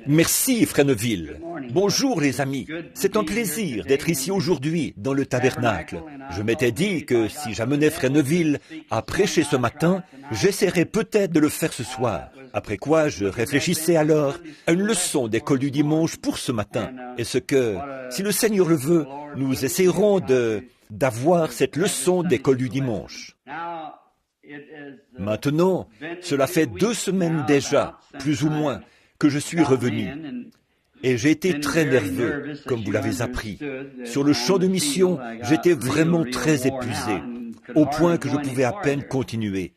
Merci, Fresneville. Bonjour, les amis. C'est un plaisir d'être ici aujourd'hui, dans le tabernacle. Je m'étais dit que si j'amenais Fresneville à prêcher ce matin, j'essaierais peut-être de le faire ce soir. Après quoi, je réfléchissais alors à une leçon d'école du dimanche pour ce matin. Et ce que, si le Seigneur le veut, nous essayerons d'avoir cette leçon d'école du dimanche. Maintenant, cela fait 2 semaines déjà, plus ou moins, que je suis revenu. Et j'ai été très nerveux, comme vous l'avez appris. Sur le champ de mission, j'étais vraiment très épuisé, au point que je pouvais à peine continuer.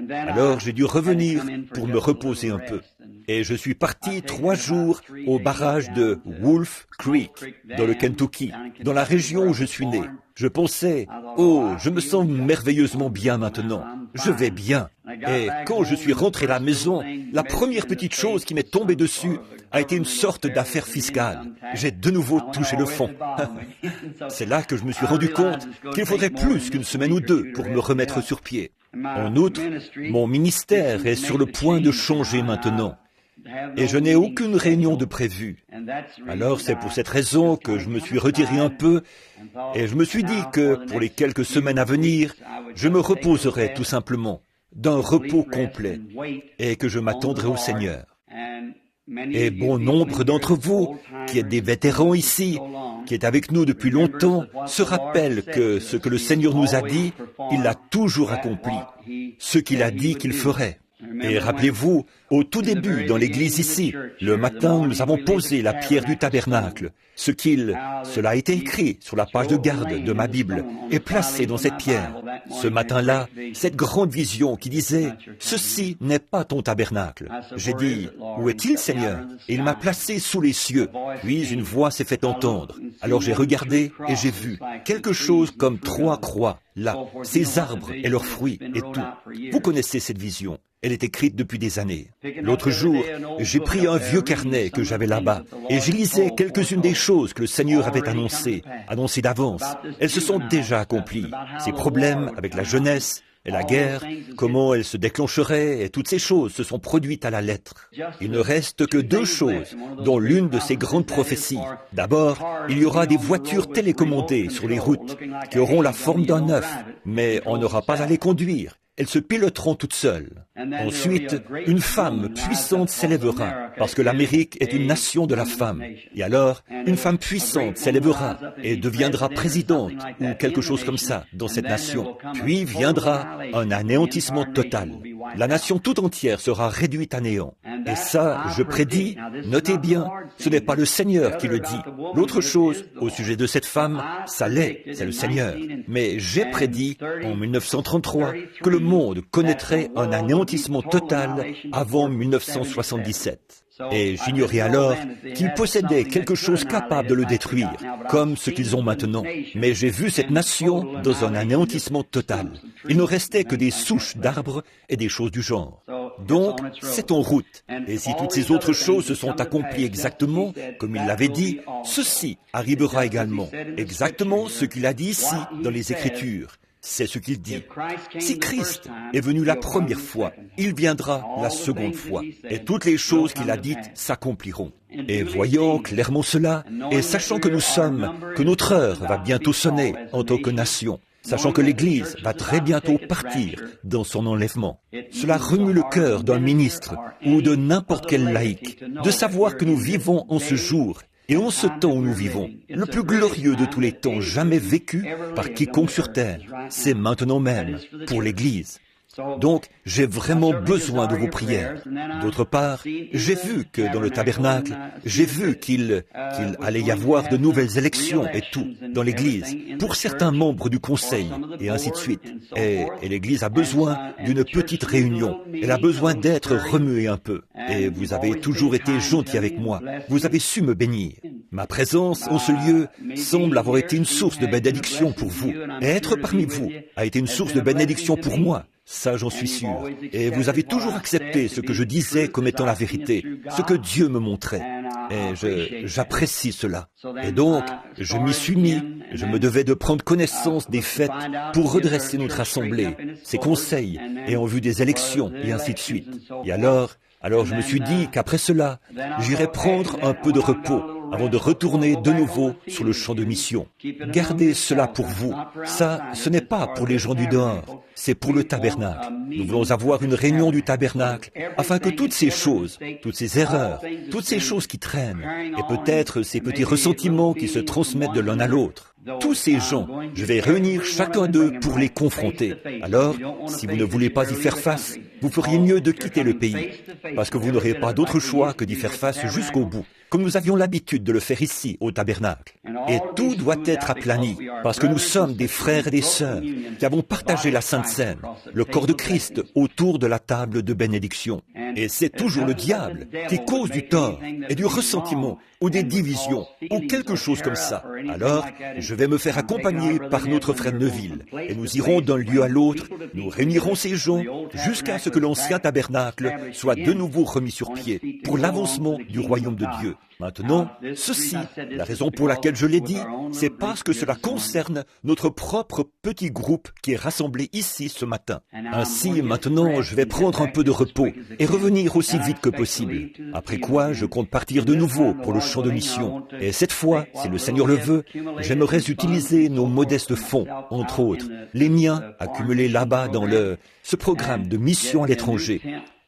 Alors j'ai dû revenir pour me reposer un peu. Et je suis parti 3 jours au barrage de Wolf Creek, dans le Kentucky, dans la région où je suis né. Je pensais, oh, je me sens merveilleusement bien maintenant. Je vais bien. Et quand je suis rentré à la maison, la première petite chose qui m'est tombée dessus a été une sorte d'affaire fiscale. J'ai de nouveau touché le fond. C'est là que je me suis rendu compte qu'il faudrait plus qu'une semaine ou 2 pour me remettre sur pied. En outre, mon ministère est sur le point de changer maintenant. Et je n'ai aucune réunion de prévue. Alors c'est pour cette raison que je me suis retiré un peu et je me suis dit que pour les quelques semaines à venir, je me reposerai tout simplement, d'un repos complet, et que je m'attendrai au Seigneur. Et bon nombre d'entre vous, qui êtes des vétérans ici, qui êtes avec nous depuis longtemps, se rappellent que ce que le Seigneur nous a dit, il l'a toujours accompli, ce qu'il a dit qu'il ferait. Et rappelez-vous, au tout début, dans l'église ici, le matin, nous avons posé la pierre du tabernacle. Cela a été écrit sur la page de garde de ma Bible et placé dans cette pierre. Ce matin-là, cette grande vision qui disait « Ceci n'est pas ton tabernacle ». J'ai dit « Où est-il, Seigneur ?» Et il m'a placé sous les cieux. Puis une voix s'est fait entendre. Alors j'ai regardé et j'ai vu quelque chose comme 3 croix, là, ces arbres et leurs fruits et tout. Vous connaissez cette vision. Elle est écrite depuis des années. L'autre jour, j'ai pris un vieux carnet que j'avais là-bas et j'y lisais quelques-unes des choses que le Seigneur avait annoncées d'avance. Elles se sont déjà accomplies. Ces problèmes avec la jeunesse et la guerre, comment elle se déclencherait et toutes ces choses se sont produites à la lettre. Il ne reste que 2 choses, dont l'une de ces grandes prophéties. D'abord, il y aura des voitures télécommandées sur les routes qui auront la forme d'un œuf, mais on n'aura pas à les conduire. Elles se piloteront toutes seules. Ensuite, une femme puissante s'élèvera, parce que l'Amérique est une nation de la femme. Et alors, une femme puissante s'élèvera et deviendra présidente ou quelque chose comme ça dans cette nation. Puis viendra un anéantissement total. La nation tout entière sera réduite à néant. Et ça, je prédis, notez bien, ce n'est pas le Seigneur qui le dit. L'autre chose, au sujet de cette femme, ça l'est, c'est le Seigneur. Mais j'ai prédit, en 1933, que le monde connaîtrait un anéantissement total avant 1977. Et j'ignorais alors qu'ils possédaient quelque chose capable de le détruire, comme ce qu'ils ont maintenant. Mais j'ai vu cette nation dans un anéantissement total. Il ne restait que des souches d'arbres et des choses du genre. Donc, c'est en route. Et si toutes ces autres choses se sont accomplies exactement comme il l'avait dit, ceci arrivera également. Exactement ce qu'il a dit ici dans les Écritures. C'est ce qu'il dit. Si Christ est venu la première fois, il viendra la seconde fois. Et toutes les choses qu'il a dites s'accompliront. Et voyant clairement cela, et sachant que que notre heure va bientôt sonner en tant que nation, sachant que l'Église va très bientôt partir dans son enlèvement, cela remue le cœur d'un ministre ou de n'importe quel laïc de savoir que nous vivons en ce jour et en ce temps où nous vivons, le plus glorieux de tous les temps jamais vécu par quiconque sur terre, c'est maintenant même pour l'Église. Donc, j'ai vraiment besoin de vos prières. D'autre part, j'ai vu que dans le tabernacle, j'ai vu qu'il allait y avoir de nouvelles élections et tout, dans l'Église, pour certains membres du Conseil, et ainsi de suite. Et l'Église a besoin d'une petite réunion. Elle a besoin d'être remuée un peu. Et vous avez toujours été gentil avec moi. Vous avez su me bénir. Ma présence en ce lieu semble avoir été une source de bénédiction pour vous. Et être parmi vous a été une source de bénédiction pour moi. Ça, j'en suis sûr. Et vous avez toujours accepté ce que je disais comme étant la vérité, ce que Dieu me montrait. et j'apprécie cela. Et donc, je m'y suis mis, je me devais de prendre connaissance des faits pour redresser notre assemblée, ses conseils, et en vue des élections, et ainsi de suite. Et alors je me suis dit qu'après cela, j'irais prendre un peu de repos avant de retourner de nouveau sur le champ de mission. Gardez cela pour vous. Ça, ce n'est pas pour les gens du dehors, c'est pour le tabernacle. Nous voulons avoir une réunion du tabernacle afin que toutes ces choses, toutes ces erreurs, toutes ces choses qui traînent, et peut-être ces petits ressentiments qui se transmettent de l'un à l'autre, tous ces gens, je vais réunir chacun d'eux pour les confronter. Alors, si vous ne voulez pas y faire face, vous feriez mieux de quitter le pays, parce que vous n'aurez pas d'autre choix que d'y faire face jusqu'au bout, comme nous avions l'habitude de le faire ici, au tabernacle. Et tout doit être aplani, parce que nous sommes des frères et des sœurs qui avons partagé la Sainte Seine, le corps de Christ, autour de la table de bénédiction. Et c'est toujours le diable qui cause du tort et du ressentiment, ou des divisions, ou quelque chose comme ça. Alors, je vais me faire accompagner par notre frère Neville, et nous irons d'un lieu à l'autre, nous réunirons ces gens jusqu'à ce que l'ancien tabernacle soit de nouveau remis sur pied pour l'avancement du royaume de Dieu. Maintenant, ceci, la raison pour laquelle je l'ai dit, c'est parce que cela concerne notre propre petit groupe qui est rassemblé ici ce matin. Ainsi, maintenant, je vais prendre un peu de repos et revenir aussi vite que possible. Après quoi, je compte partir de nouveau pour le champ de mission. Et cette fois, si le Seigneur le veut, j'aimerais utiliser nos modestes fonds, entre autres, les miens accumulés là-bas dans ce programme de mission à l'étranger,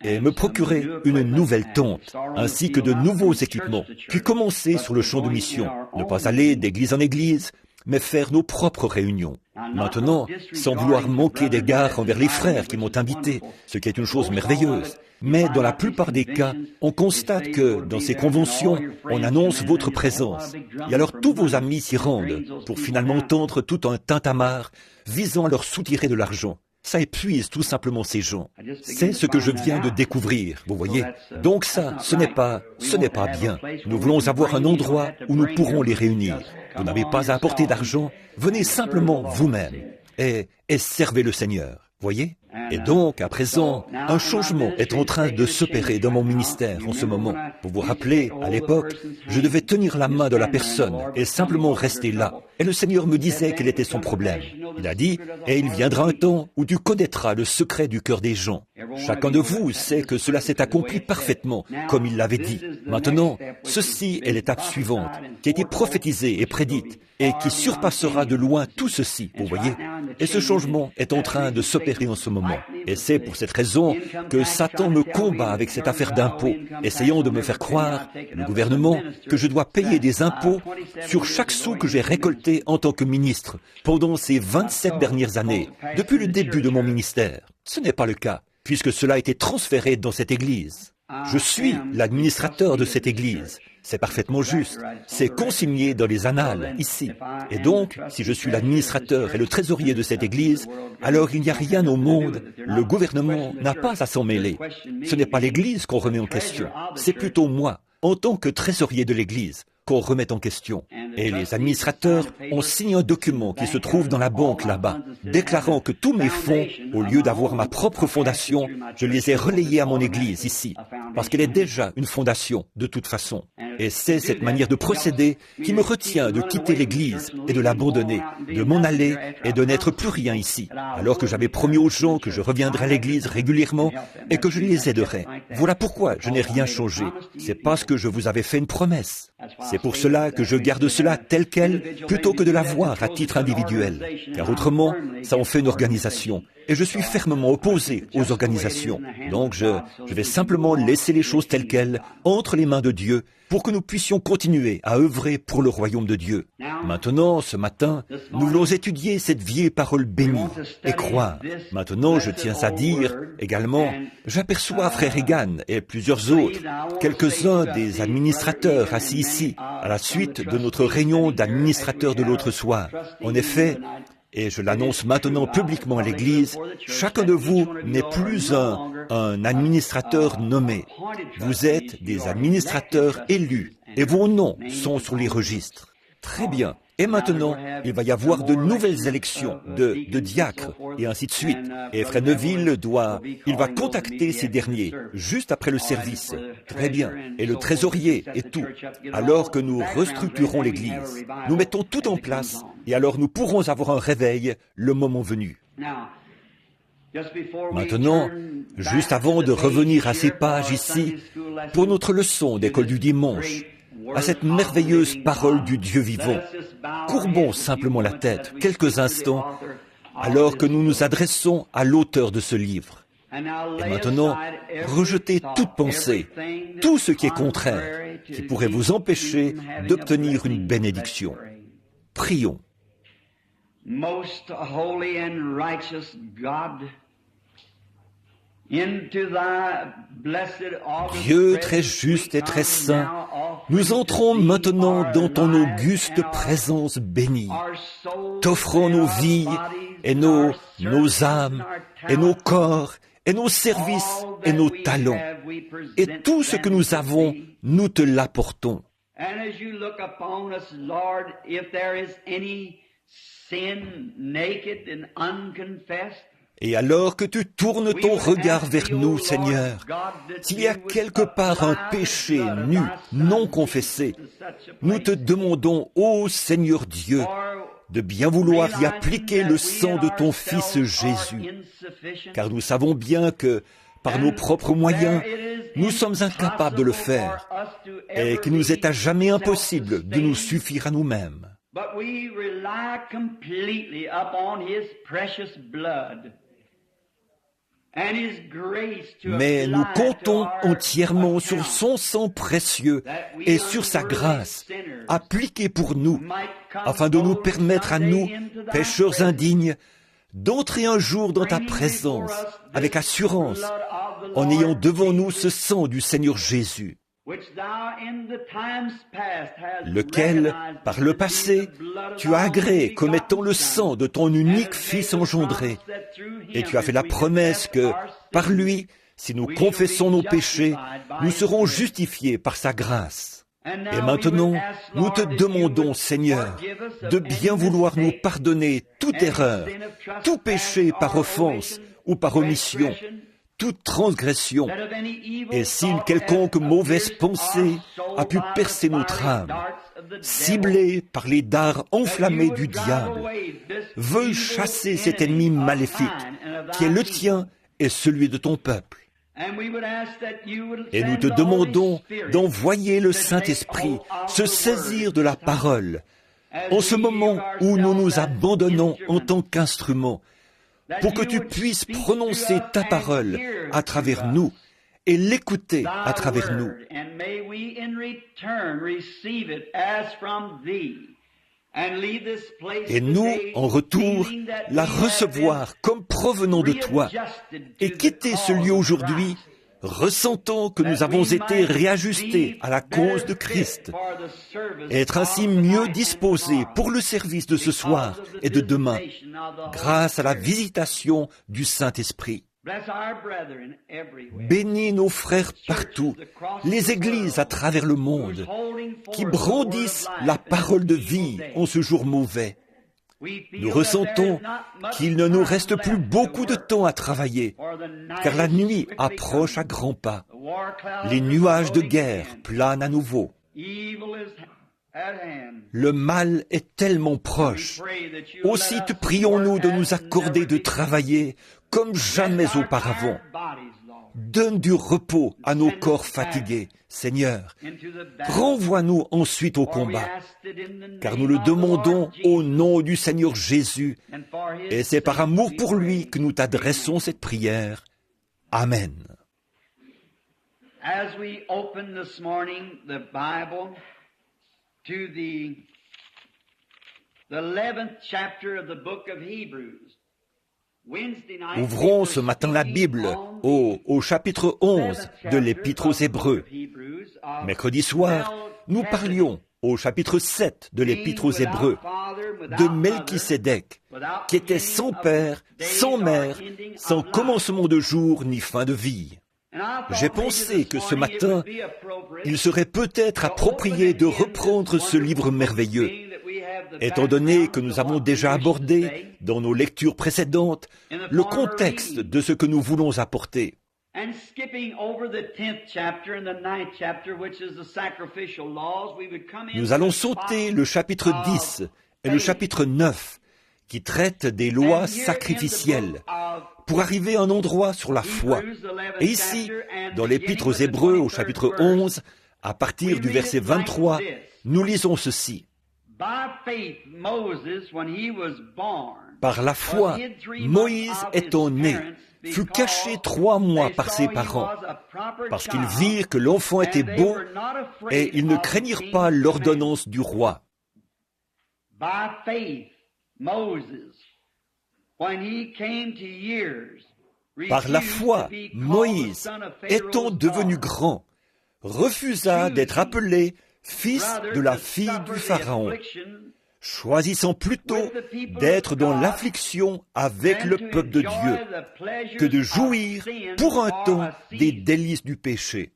et me procurer une nouvelle tente, ainsi que de nouveaux équipements, puis commencer sur le champ de mission, ne pas aller d'église en église, mais faire nos propres réunions. Maintenant, sans vouloir manquer d'égard envers les frères qui m'ont invité, ce qui est une chose merveilleuse, mais dans la plupart des cas, on constate que dans ces conventions, on annonce votre présence, et alors tous vos amis s'y rendent, pour finalement entendre tout un tintamarre visant à leur soutirer de l'argent. Ça épuise tout simplement ces gens. C'est ce que je viens de découvrir, vous voyez. Donc ça, ce n'est pas bien. Nous voulons avoir un endroit où nous pourrons les réunir. Vous n'avez pas à apporter d'argent, venez simplement vous-même et servez le Seigneur, voyez. Et donc, à présent, un changement est en train de s'opérer dans mon ministère en ce moment. Vous vous rappelez, à l'époque, je devais tenir la main de la personne et simplement rester là. Et le Seigneur me disait quel était son problème. Il a dit, et il viendra un temps où tu connaîtras le secret du cœur des gens. Chacun de vous sait que cela s'est accompli parfaitement, comme il l'avait dit. Maintenant, ceci est l'étape suivante, qui a été prophétisée et prédite, et qui surpassera de loin tout ceci, vous voyez. Et ce changement est en train de s'opérer en ce moment. Et c'est pour cette raison que Satan me combat avec cette affaire d'impôts, essayant de me faire croire, le gouvernement, que je dois payer des impôts sur chaque sou que j'ai récolté en tant que ministre pendant ces 27 dernières années, depuis le début de mon ministère. Ce n'est pas le cas, puisque cela a été transféré dans cette église. Je suis l'administrateur de cette église. C'est parfaitement juste. C'est consigné dans les annales, ici. Et donc, si je suis l'administrateur et le trésorier de cette église, alors il n'y a rien au monde. Le gouvernement n'a pas à s'en mêler. Ce n'est pas l'église qu'on remet en question. C'est plutôt moi, en tant que trésorier de l'église, qu'on remet en question. Et les administrateurs ont signé un document qui se trouve dans la banque là-bas, déclarant que tous mes fonds, au lieu d'avoir ma propre fondation, je les ai relayés à mon église ici, parce qu'elle est déjà une fondation de toute façon. Et c'est cette manière de procéder qui me retient de quitter l'église et de l'abandonner, de m'en aller et de n'être plus rien ici, alors que j'avais promis aux gens que je reviendrais à l'église régulièrement et que je les aiderais. Voilà pourquoi je n'ai rien changé. C'est parce que je vous avais fait une promesse. C'est pour cela que je garde cela tel quel, plutôt que de l'avoir à titre individuel. Car autrement, ça en fait une organisation. Et je suis fermement opposé aux organisations. Donc je vais simplement laisser les choses telles quelles, entre les mains de Dieu, pour que nous puissions continuer à œuvrer pour le royaume de Dieu. Maintenant, ce matin, nous voulons étudier cette vieille parole bénie et croire. Maintenant, je tiens à dire également, j'aperçois Frère Egan et plusieurs autres, quelques-uns des administrateurs assis ici, à la suite de notre réunion d'administrateurs de l'autre soir. En effet, et je l'annonce maintenant publiquement à l'Église, chacun de vous n'est plus un administrateur nommé. Vous êtes des administrateurs élus et vos noms sont sur les registres. Très bien. Et maintenant, il va y avoir de nouvelles élections de diacres, et ainsi de suite. Et Frère Neville il va contacter ces derniers, juste après le service. Très bien. Et le trésorier et tout. Alors que nous restructurons l'Église, nous mettons tout en place, et alors nous pourrons avoir un réveil le moment venu. Maintenant, juste avant de revenir à ces pages ici, pour notre leçon d'école du dimanche, à cette merveilleuse parole du Dieu vivant, courbons simplement la tête quelques instants alors que nous nous adressons à l'auteur de ce livre. Et maintenant, rejetez toute pensée, tout ce qui est contraire, qui pourrait vous empêcher d'obtenir une bénédiction. Prions. Most holy and righteous God, into thy blessed Dieu très juste et très saint, nous entrons maintenant dans ton auguste présence bénie. T'offrons nos vies et nos âmes et nos corps et nos services et nos talents. Et tout ce que nous avons, nous te l'apportons. And as you look upon us, Lord, if there is any sin naked and unconfessed, Et alors que tu tournes ton regard vers nous, Seigneur, s'il y a quelque part un péché nu, non confessé, nous te demandons, ô Seigneur Dieu, de bien vouloir y appliquer le sang de ton Fils Jésus, car nous savons bien que, par nos propres moyens, nous sommes incapables de le faire, et qu'il nous est à jamais impossible de nous suffire à nous-mêmes. but we rely completely upon His precious blood. Mais nous comptons entièrement sur son sang précieux et sur sa grâce appliquée pour nous, afin de nous permettre à nous, pécheurs indignes, d'entrer un jour dans ta présence avec assurance, en ayant devant nous ce sang du Seigneur Jésus, lequel, par le passé, tu as agréé comme étant le sang de ton unique Fils engendré, et tu as fait la promesse que, par lui, si nous confessons nos péchés, nous serons justifiés par sa grâce. Et maintenant, nous te demandons, Seigneur, de bien vouloir nous pardonner toute erreur, tout péché par offense ou par omission, toute transgression, et si une quelconque mauvaise pensée a pu percer notre âme, ciblée par les dards enflammés du diable, veuille chasser cet ennemi maléfique, qui est le tien et celui de ton peuple. Et nous te demandons d'envoyer le Saint-Esprit se saisir de la parole, en ce moment où nous nous abandonnons en tant qu'instruments, pour que tu puisses prononcer ta parole à travers nous et l'écouter à travers nous. Et nous, en retour, la recevoir comme provenant de toi et quitter ce lieu aujourd'hui, ressentant que nous avons été réajustés à la cause de Christ, et être ainsi mieux disposés pour le service de ce soir et de demain, grâce à la visitation du Saint-Esprit. Bénis nos frères partout, les églises à travers le monde, qui brandissent la parole de vie en ce jour mauvais. Nous ressentons qu'il ne nous reste plus beaucoup de temps à travailler, car la nuit approche à grands pas. Les nuages de guerre planent à nouveau. Le mal est tellement proche. Aussi te prions-nous de nous accorder de travailler comme jamais auparavant. Donne du repos à nos corps fatigués, Seigneur. Renvoie-nous ensuite au combat, car nous le demandons au nom du Seigneur Jésus, et c'est par amour pour lui que nous t'adressons cette prière. Amen. As we open this morning the Bible to the 11th chapter of the book of Hebrews. Ouvrons ce matin la Bible au chapitre 11 de l'Épître aux Hébreux. Mercredi soir, nous parlions au chapitre 7 de l'Épître aux Hébreux de Melchisédek, qui était sans père, sans mère, sans commencement de jour ni fin de vie. J'ai pensé que ce matin, il serait peut-être approprié de reprendre ce livre merveilleux Étant donné que nous avons déjà abordé, dans nos lectures précédentes, le contexte de ce que nous voulons apporter, nous allons sauter le chapitre 10 et le chapitre 9, qui traitent des lois sacrificielles, pour arriver à un endroit sur la foi. Et ici, dans l'Épître aux Hébreux, au chapitre 11, à partir du verset 23, nous lisons ceci. Par la foi, Moïse étant né, fut caché 3 mois par ses parents, parce qu'ils virent que l'enfant était beau, et ils ne craignirent pas l'ordonnance du roi. Par la foi, Moïse, étant devenu grand, refusa d'être appelé fils de la fille du Pharaon, choisissant plutôt d'être dans l'affliction avec le peuple de Dieu que de jouir pour un temps des délices du péché.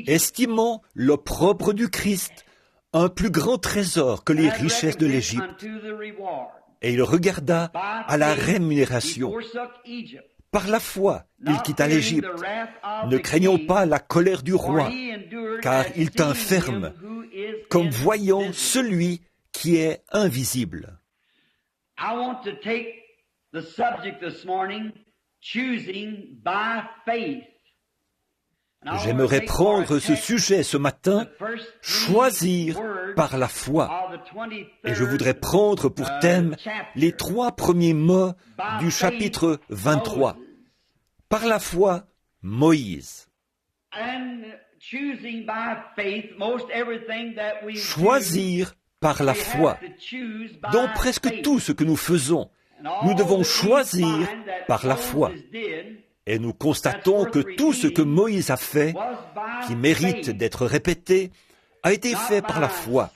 Estimant l'opprobre du Christ un plus grand trésor que les richesses de l'Égypte, et il regarda à la rémunération. Par la foi, il quitta l'Égypte, ne craignant pas la colère du roi, car il tint ferme, comme voyant celui qui est invisible. J'aimerais prendre ce sujet ce matin, choisir par la foi. Et je voudrais prendre pour thème les 3 premiers mots du chapitre 23. Par la foi, Moïse. Choisir par la foi. Dans presque tout ce que nous faisons, nous devons choisir par la foi. Et nous constatons que tout ce que Moïse a fait, qui mérite d'être répété, a été fait par la foi.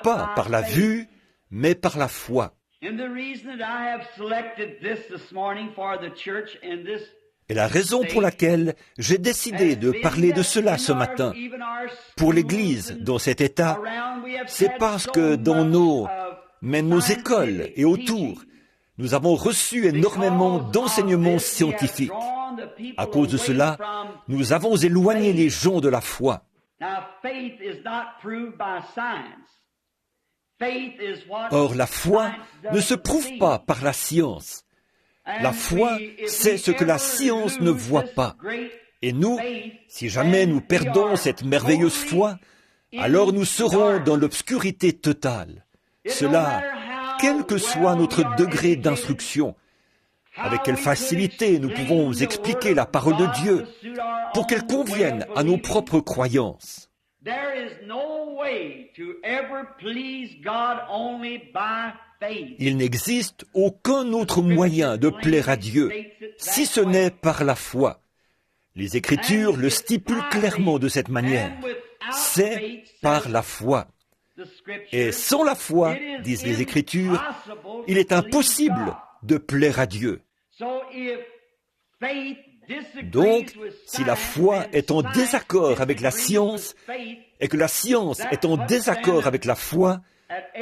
Pas par la vue, mais par la foi. Et la raison pour laquelle j'ai décidé de parler de cela ce matin, pour l'Église dans cet état, c'est parce que dans nos écoles et autour, nous avons reçu énormément d'enseignements scientifiques. À cause de cela, nous avons éloigné les gens de la foi. Or, la foi ne se prouve pas par la science. La foi, c'est ce que la science ne voit pas. Et nous, si jamais nous perdons cette merveilleuse foi, alors nous serons dans l'obscurité totale. Cela, quel que soit notre degré d'instruction, avec quelle facilité nous pouvons expliquer la parole de Dieu pour qu'elle convienne à nos propres croyances. Il n'existe aucun autre moyen de plaire à Dieu, si ce n'est par la foi. Les Écritures le stipulent clairement de cette manière. C'est par la foi. Et sans la foi, disent les Écritures, il est impossible de plaire à Dieu. Donc, si la foi est en désaccord avec la science, et que la science est en désaccord avec la foi,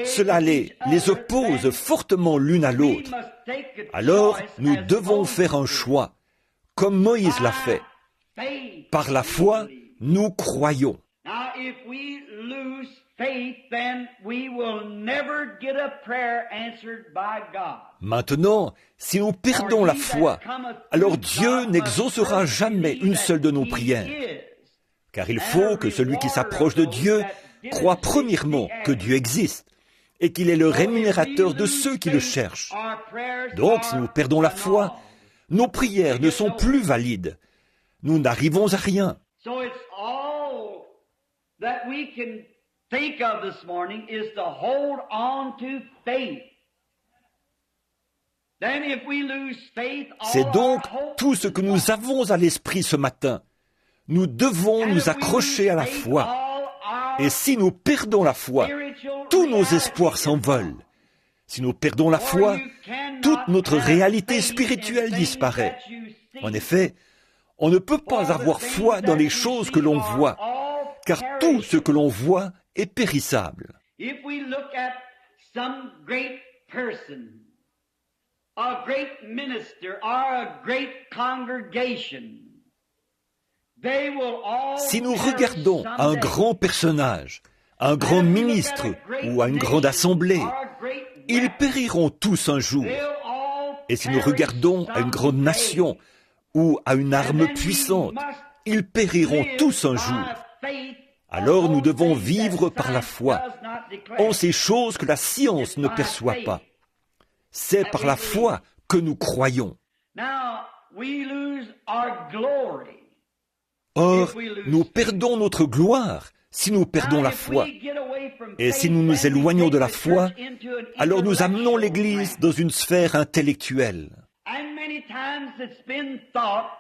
cela les oppose fortement l'une à l'autre. Alors, nous devons faire un choix, comme Moïse l'a fait. Par la foi, nous croyons. Maintenant, si nous perdons la foi, alors Dieu n'exaucera jamais une seule de nos prières. Car il faut que celui qui s'approche de Dieu croit premièrement que Dieu existe et qu'il est le rémunérateur de ceux qui le cherchent. Donc, si nous perdons la foi, nos prières ne sont plus valides. Nous n'arrivons à rien. Think of this morning is to hold on to faith. Then if we lose faith, c'est donc tout ce que nous avons à l'esprit ce matin. Nous devons nous accrocher à la foi. Et si nous perdons la foi, tous nos espoirs s'envolent. Si nous perdons la foi, toute notre réalité spirituelle disparaît. En effet, On ne peut pas avoir foi dans les choses que l'on voit, car tout ce que l'on voit est périssable. If we look at some great person, a great minister, or a great congregation, they will all Si nous perish regardons un someday. grand personnage, un grand ministre ou à une grande assemblée, ils périront tous un jour. Et si nous regardons à une grande nation ou à une arme puissante, ils périront tous un jour. Alors nous devons vivre par la foi en ces choses que la science ne perçoit pas. C'est par la foi que nous croyons. Or, nous perdons notre gloire si nous perdons la foi. Et si nous nous éloignons de la foi, alors nous amenons l'Église dans une sphère intellectuelle. And many times it's been thought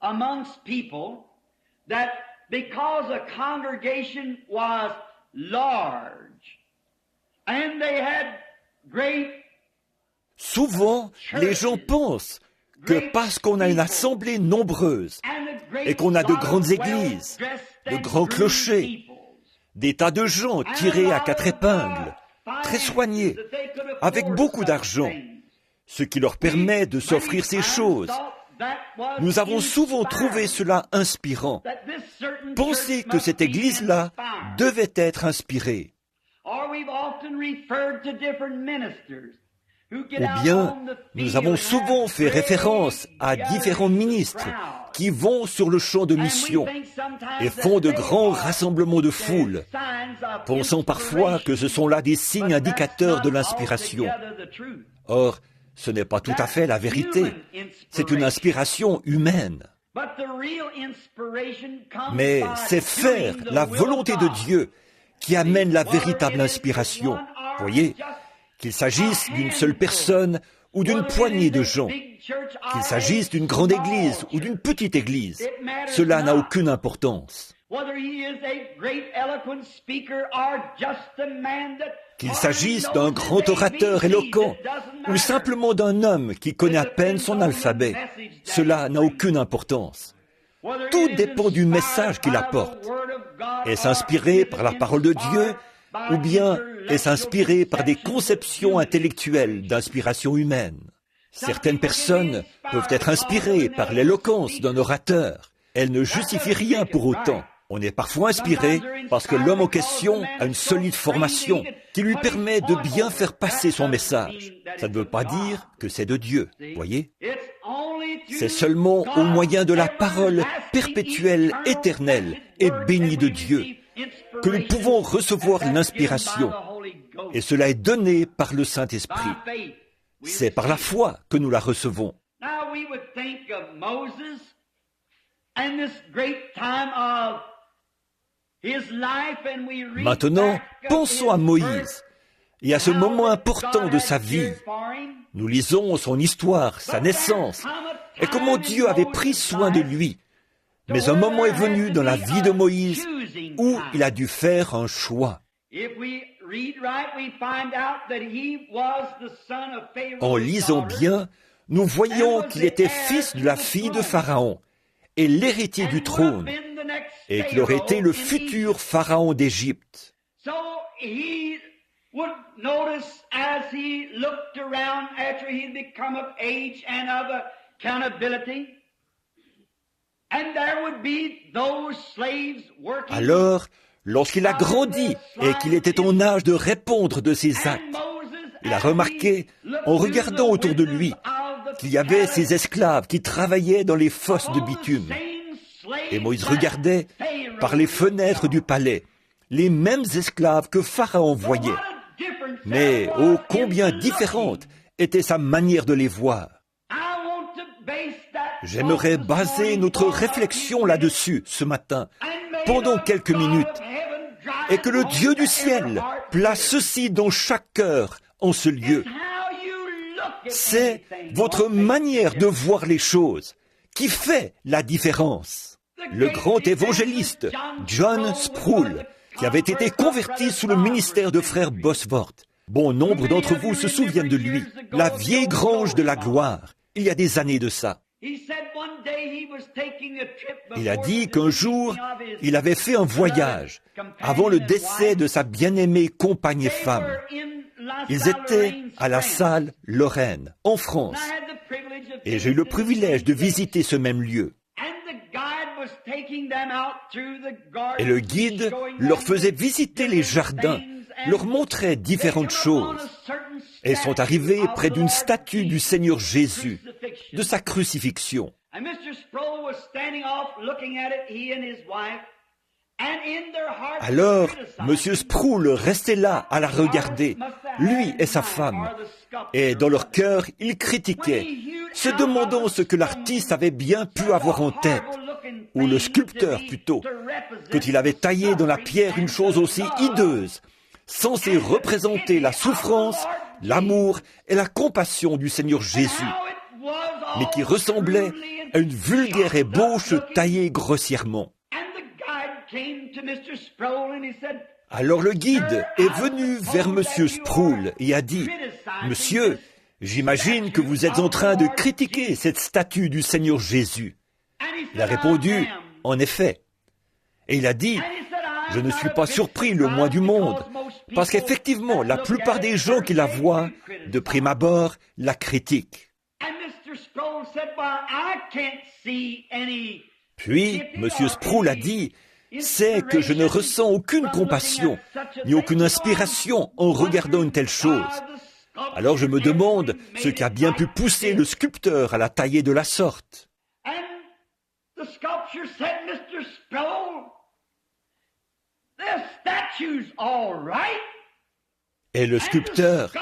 amongst people that because a congregation was large and they had great Souvent, les gens pensent que parce qu'on a une assemblée nombreuse et qu'on a de grandes églises, de grands clochers, des tas de gens tirés à quatre épingles, très soignés, avec beaucoup d'argent, ce qui leur permet de s'offrir ces choses. Nous avons souvent trouvé cela inspirant. Pensez que cette église-là devait être inspirée. Ou bien, nous avons souvent fait référence à différents ministres qui vont sur le champ de mission et font de grands rassemblements de foule, pensant parfois que ce sont là des signes indicateurs de l'inspiration. Or, ce n'est pas tout à fait la vérité. C'est une inspiration humaine. Mais c'est faire la volonté de Dieu qui amène la véritable inspiration. Voyez, qu'il s'agisse d'une seule personne ou d'une poignée de gens, qu'il s'agisse d'une grande église ou d'une petite église, cela n'a aucune importance. Qu'il s'agisse d'un grand orateur éloquent ou simplement d'un homme qui connaît à peine son alphabet, cela n'a aucune importance. Tout dépend du message qu'il apporte. Est-ce inspiré par la parole de Dieu ou bien est-ce inspiré par des conceptions intellectuelles d'inspiration humaine? Certaines personnes peuvent être inspirées par l'éloquence d'un orateur. Elles ne justifient rien pour autant. On est parfois inspiré parce que l'homme en question a une solide formation qui lui permet de bien faire passer son message. Ça ne veut pas dire que c'est de Dieu, voyez? C'est seulement au moyen de la parole perpétuelle, éternelle et bénie de Dieu que nous pouvons recevoir l'inspiration. Et cela est donné par le Saint-Esprit. C'est par la foi que nous la recevons. Maintenant, pensons à Moïse et à ce moment important de sa vie. Nous lisons son histoire, sa naissance, et comment Dieu avait pris soin de lui. Mais un moment est venu dans la vie de Moïse où il a dû faire un choix. En lisant bien, nous voyons qu'il était fils de la fille de Pharaon et l'héritier du trône, et qu'il aurait été le futur Pharaon d'Égypte. Alors, lorsqu'il a grandi et qu'il était en âge de répondre de ses actes, il a remarqué, en regardant autour de lui, qu'il y avait ces esclaves qui travaillaient dans les fosses de bitume. Et Moïse regardait, par les fenêtres du palais, les mêmes esclaves que Pharaon voyait. Mais ô combien différente était sa manière de les voir. J'aimerais baser notre réflexion là-dessus ce matin, pendant quelques minutes, et que le Dieu du ciel place ceci dans chaque cœur en ce lieu. C'est votre manière de voir les choses qui fait la différence. Le grand évangéliste John Sproul, qui avait été converti sous le ministère de frère Bosworth. Bon nombre d'entre vous se souviennent de lui, la vieille grange de la gloire, il y a des années de ça. Il a dit qu'un jour, il avait fait un voyage avant le décès de sa bien-aimée compagne et femme. Ils étaient à La Salle, Lorraine, en France. Et j'ai eu le privilège de visiter ce même lieu. Et le guide leur faisait visiter les jardins, leur montrait différentes choses. Et ils sont arrivés près d'une statue du Seigneur Jésus, de sa crucifixion. Alors, M. Sproul restait là à la regarder, lui et sa femme. Et dans leur cœur, ils critiquaient, se demandant ce que l'artiste avait bien pu avoir en tête, ou le sculpteur plutôt, quand il avait taillé dans la pierre une chose aussi hideuse, censée représenter la souffrance, l'amour et la compassion du Seigneur Jésus, mais qui ressemblait à une vulgaire ébauche taillée grossièrement. Alors le guide est venu vers M. Sproul et a dit, « Monsieur, j'imagine que vous êtes en train de critiquer cette statue du Seigneur Jésus. » Il a répondu, « En effet. » Et il a dit, « Je ne suis pas surpris le moins du monde, parce qu'effectivement, la plupart des gens qui la voient, de prime abord, la critiquent. » Puis, M. Sproul a dit, « C'est que je ne ressens aucune compassion, ni aucune inspiration en regardant une telle chose. Alors je me demande ce qui a bien pu pousser le sculpteur à la tailler de la sorte. » Et le sculpteur,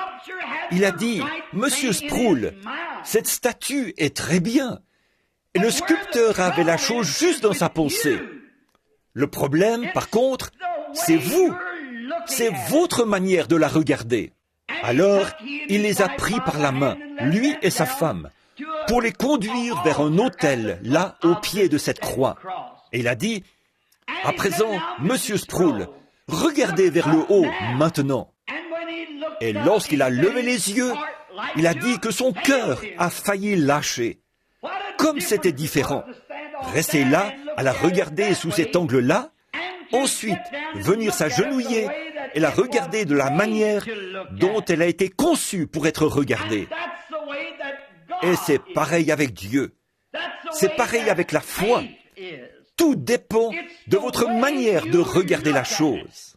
il a dit, « Monsieur Sproul, cette statue est très bien. » Et le sculpteur avait la chose juste dans sa pensée. Le problème, par contre, c'est vous. C'est votre manière de la regarder. Alors, il les a pris par la main, lui et sa femme, pour les conduire vers un autel, là, au pied de cette croix. Et il a dit, « À présent, Monsieur Sproul, regardez vers le haut maintenant. » Et lorsqu'il a levé les yeux, il a dit que son cœur a failli lâcher. Comme c'était différent. Rester là, à la regarder sous cet angle-là, ensuite venir s'agenouiller et la regarder de la manière dont elle a été conçue pour être regardée. Et c'est pareil avec Dieu. C'est pareil avec la foi. Tout dépend de votre manière de regarder la chose.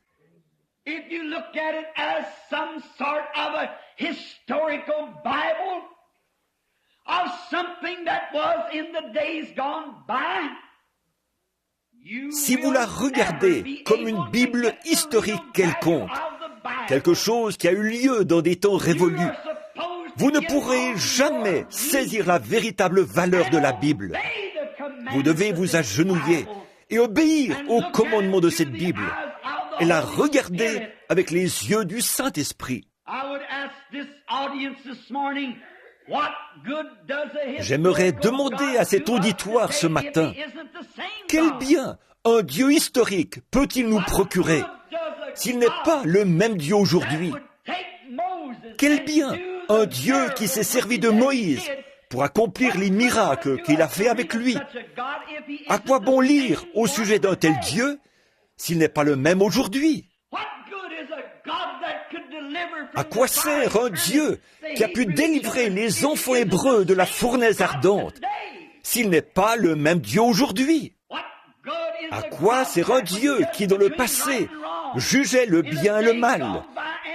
Si vous la regardez comme une Bible historique quelconque, quelque chose qui a eu lieu dans des temps révolus, vous ne pourrez jamais saisir la véritable valeur de la Bible. Vous devez vous agenouiller et obéir au commandement de cette Bible et la regarder avec les yeux du Saint-Esprit. J'aimerais demander à cet auditoire ce matin, quel bien un Dieu historique peut-il nous procurer s'il n'est pas le même Dieu aujourd'hui? Quel bien un Dieu qui s'est servi de Moïse pour accomplir les miracles qu'il a fait avec lui? À quoi bon lire au sujet d'un tel Dieu s'il n'est pas le même aujourd'hui? À quoi sert un Dieu qui a pu délivrer les enfants hébreux de la fournaise ardente s'il n'est pas le même Dieu aujourd'hui? À quoi sert un Dieu qui, dans le passé, jugeait le bien et le mal,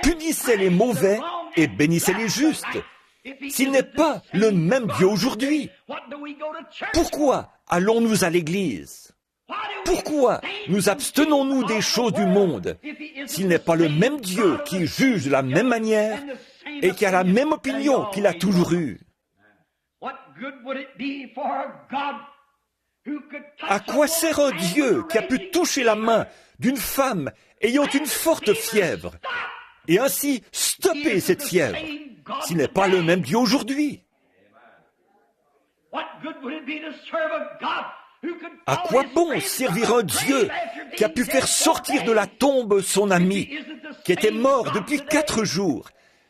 punissait les mauvais et bénissait les justes, s'il n'est pas le même Dieu aujourd'hui? Pourquoi allons-nous à l'église? Pourquoi nous abstenons-nous des choses du monde s'il n'est pas le même Dieu qui juge de la même manière et qui a la même opinion qu'il a toujours eue? À quoi sert un Dieu qui a pu toucher la main d'une femme ayant une forte fièvre et ainsi stopper cette fièvre s'il n'est pas le même Dieu aujourd'hui? À quoi bon servir un Dieu qui a pu faire sortir de la tombe son ami, qui était mort depuis 4 jours,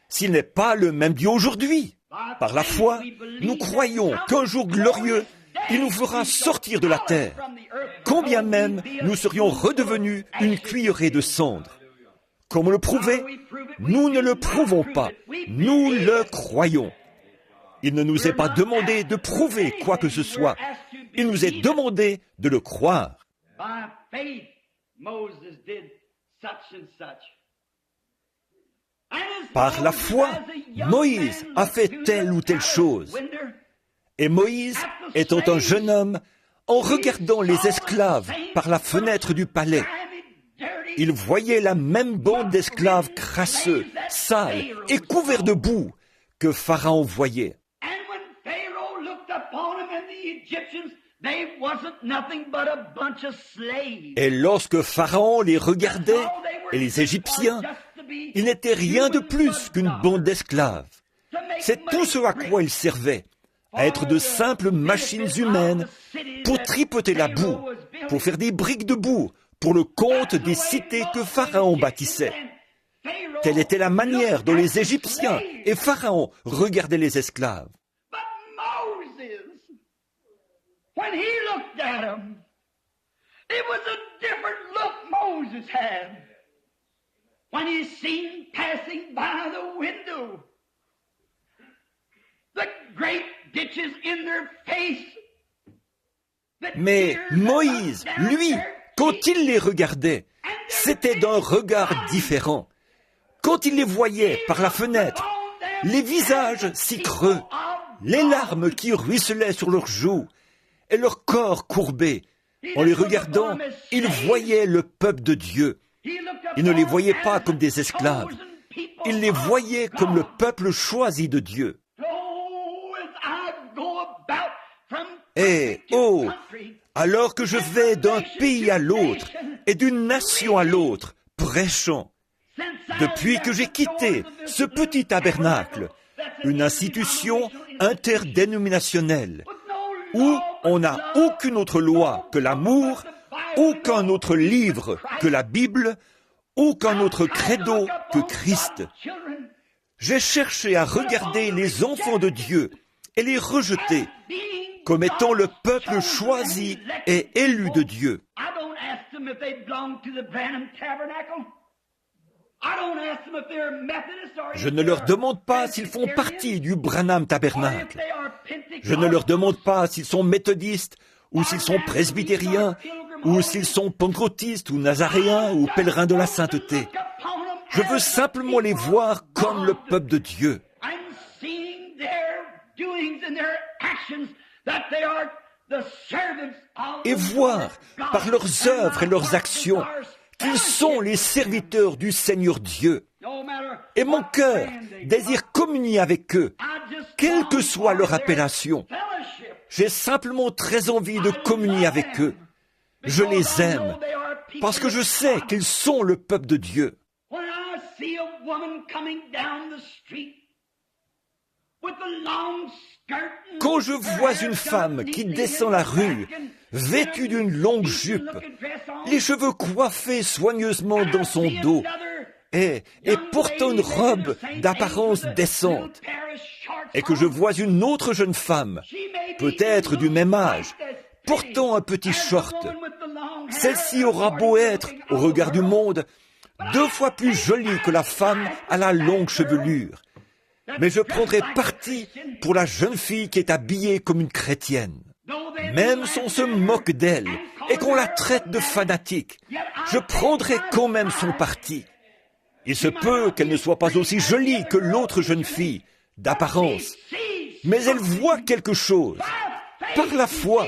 s'il n'est pas le même Dieu aujourd'hui? Par la foi, nous croyons qu'un jour glorieux, il nous fera sortir de la terre, combien même nous serions redevenus une cuillerée de cendre. Comment le prouver? Nous ne le prouvons pas, nous le croyons. Il ne nous est pas demandé de prouver quoi que ce soit, il nous est demandé de le croire. Par la foi, Moïse a fait telle ou telle chose. Et Moïse, étant un jeune homme, en regardant les esclaves par la fenêtre du palais, il voyait la même bande d'esclaves crasseux, sales et couverts de boue que Pharaon voyait. Et lorsque Pharaon les regardait, et les Égyptiens, ils n'étaient rien de plus qu'une bande d'esclaves. C'est tout ce à quoi ils servaient, à être de simples machines humaines pour tripoter la boue, pour faire des briques de boue, pour le compte des cités que Pharaon bâtissait. Telle était la manière dont les Égyptiens et Pharaon regardaient les esclaves. When he looked at them, it was a different look Moses had. When he seen passing by the window, the great ditches in their face. Mais Moïse, lui, quand il les regardait, c'était d'un regard différent. Quand il les voyait par la fenêtre, les visages si creux, les larmes qui ruisselaient sur leurs joues, et leur corps courbé. En les regardant, il voyait le peuple de Dieu. Il ne les voyait pas comme des esclaves. Il les voyait comme le peuple choisi de Dieu. Et, alors que je vais d'un pays à l'autre et d'une nation à l'autre, prêchant, depuis que j'ai quitté ce petit tabernacle, une institution interdénominationnelle, où on n'a aucune autre loi que l'amour, aucun autre livre que la Bible, aucun autre credo que Christ. J'ai cherché à regarder les enfants de Dieu et les rejeter comme étant le peuple choisi et élu de Dieu. Je ne leur demande pas s'ils font partie du Branham Tabernacle. Je ne leur demande pas s'ils sont méthodistes, ou s'ils sont presbytériens, ou s'ils sont pentecôtistes, ou nazaréens, ou pèlerins de la sainteté. Je veux simplement les voir comme le peuple de Dieu. Et voir, par leurs œuvres et leurs actions, qu'ils sont les serviteurs du Seigneur Dieu. Et mon cœur désire communier avec eux, quelle que soit leur appellation. J'ai simplement très envie de communier avec eux. Je les aime, parce que je sais qu'ils sont le peuple de Dieu. Quand je vois une femme qui descend la rue, vêtue d'une longue jupe, les cheveux coiffés soigneusement dans son dos, et portant une robe d'apparence décente, et que je vois une autre jeune femme, peut-être du même âge, portant un petit short, celle-ci aura beau être, au regard du monde, 2 fois plus jolie que la femme à la longue chevelure. Mais je prendrai parti pour la jeune fille qui est habillée comme une chrétienne. Même si on se moque d'elle et qu'on la traite de fanatique, je prendrai quand même son parti. Il se peut qu'elle ne soit pas aussi jolie que l'autre jeune fille, d'apparence, mais elle voit quelque chose. Par la foi,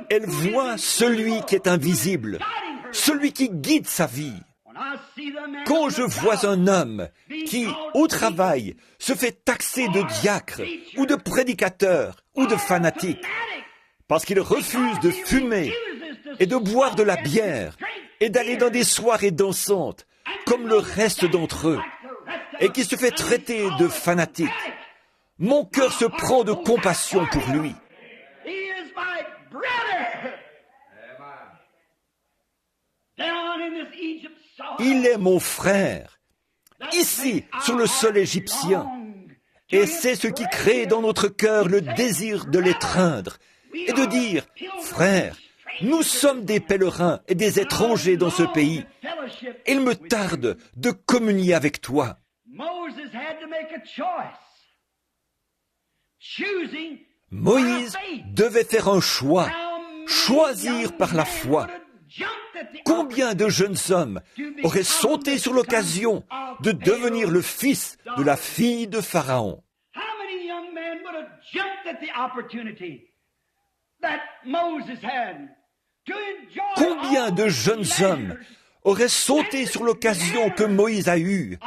elle voit celui qui est invisible, celui qui guide sa vie. Quand je vois un homme qui, au travail, se fait taxer de diacre, ou de prédicateur, ou de fanatique, parce qu'il refuse de fumer et de boire de la bière et d'aller dans des soirées dansantes, comme le reste d'entre eux, et qui se fait traiter de fanatique, mon cœur se prend de compassion pour lui. Il est mon frère, ici, sur le sol égyptien, Et c'est ce qui crée dans notre cœur le désir de l'étreindre et de dire, frère, nous sommes des pèlerins et des étrangers dans ce pays. Il me tarde de communier avec toi. Moïse devait faire un choix, choisir par la foi. Combien de jeunes hommes auraient sauté sur l'occasion de devenir le fils de la fille de Pharaon? Combien de jeunes hommes auraient sauté sur l'occasion que Moïse a eue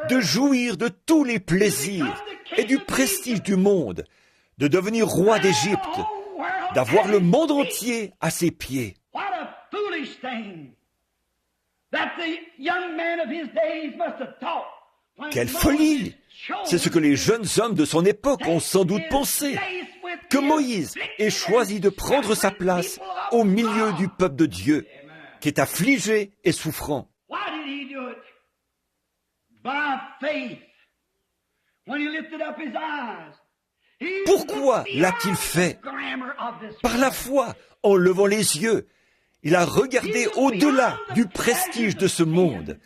de jouir de tous les plaisirs et du prestige du monde, de devenir roi d'Égypte, d'avoir le monde entier à ses pieds? Quelle folie! C'est ce que les jeunes hommes de son époque ont sans doute pensé, que Moïse ait choisi de prendre sa place au milieu du peuple de Dieu, qui est affligé et souffrant. Pourquoi l'a-t-il fait? Par la foi, en levant les yeux, il a regardé au-delà du prestige de ce monde.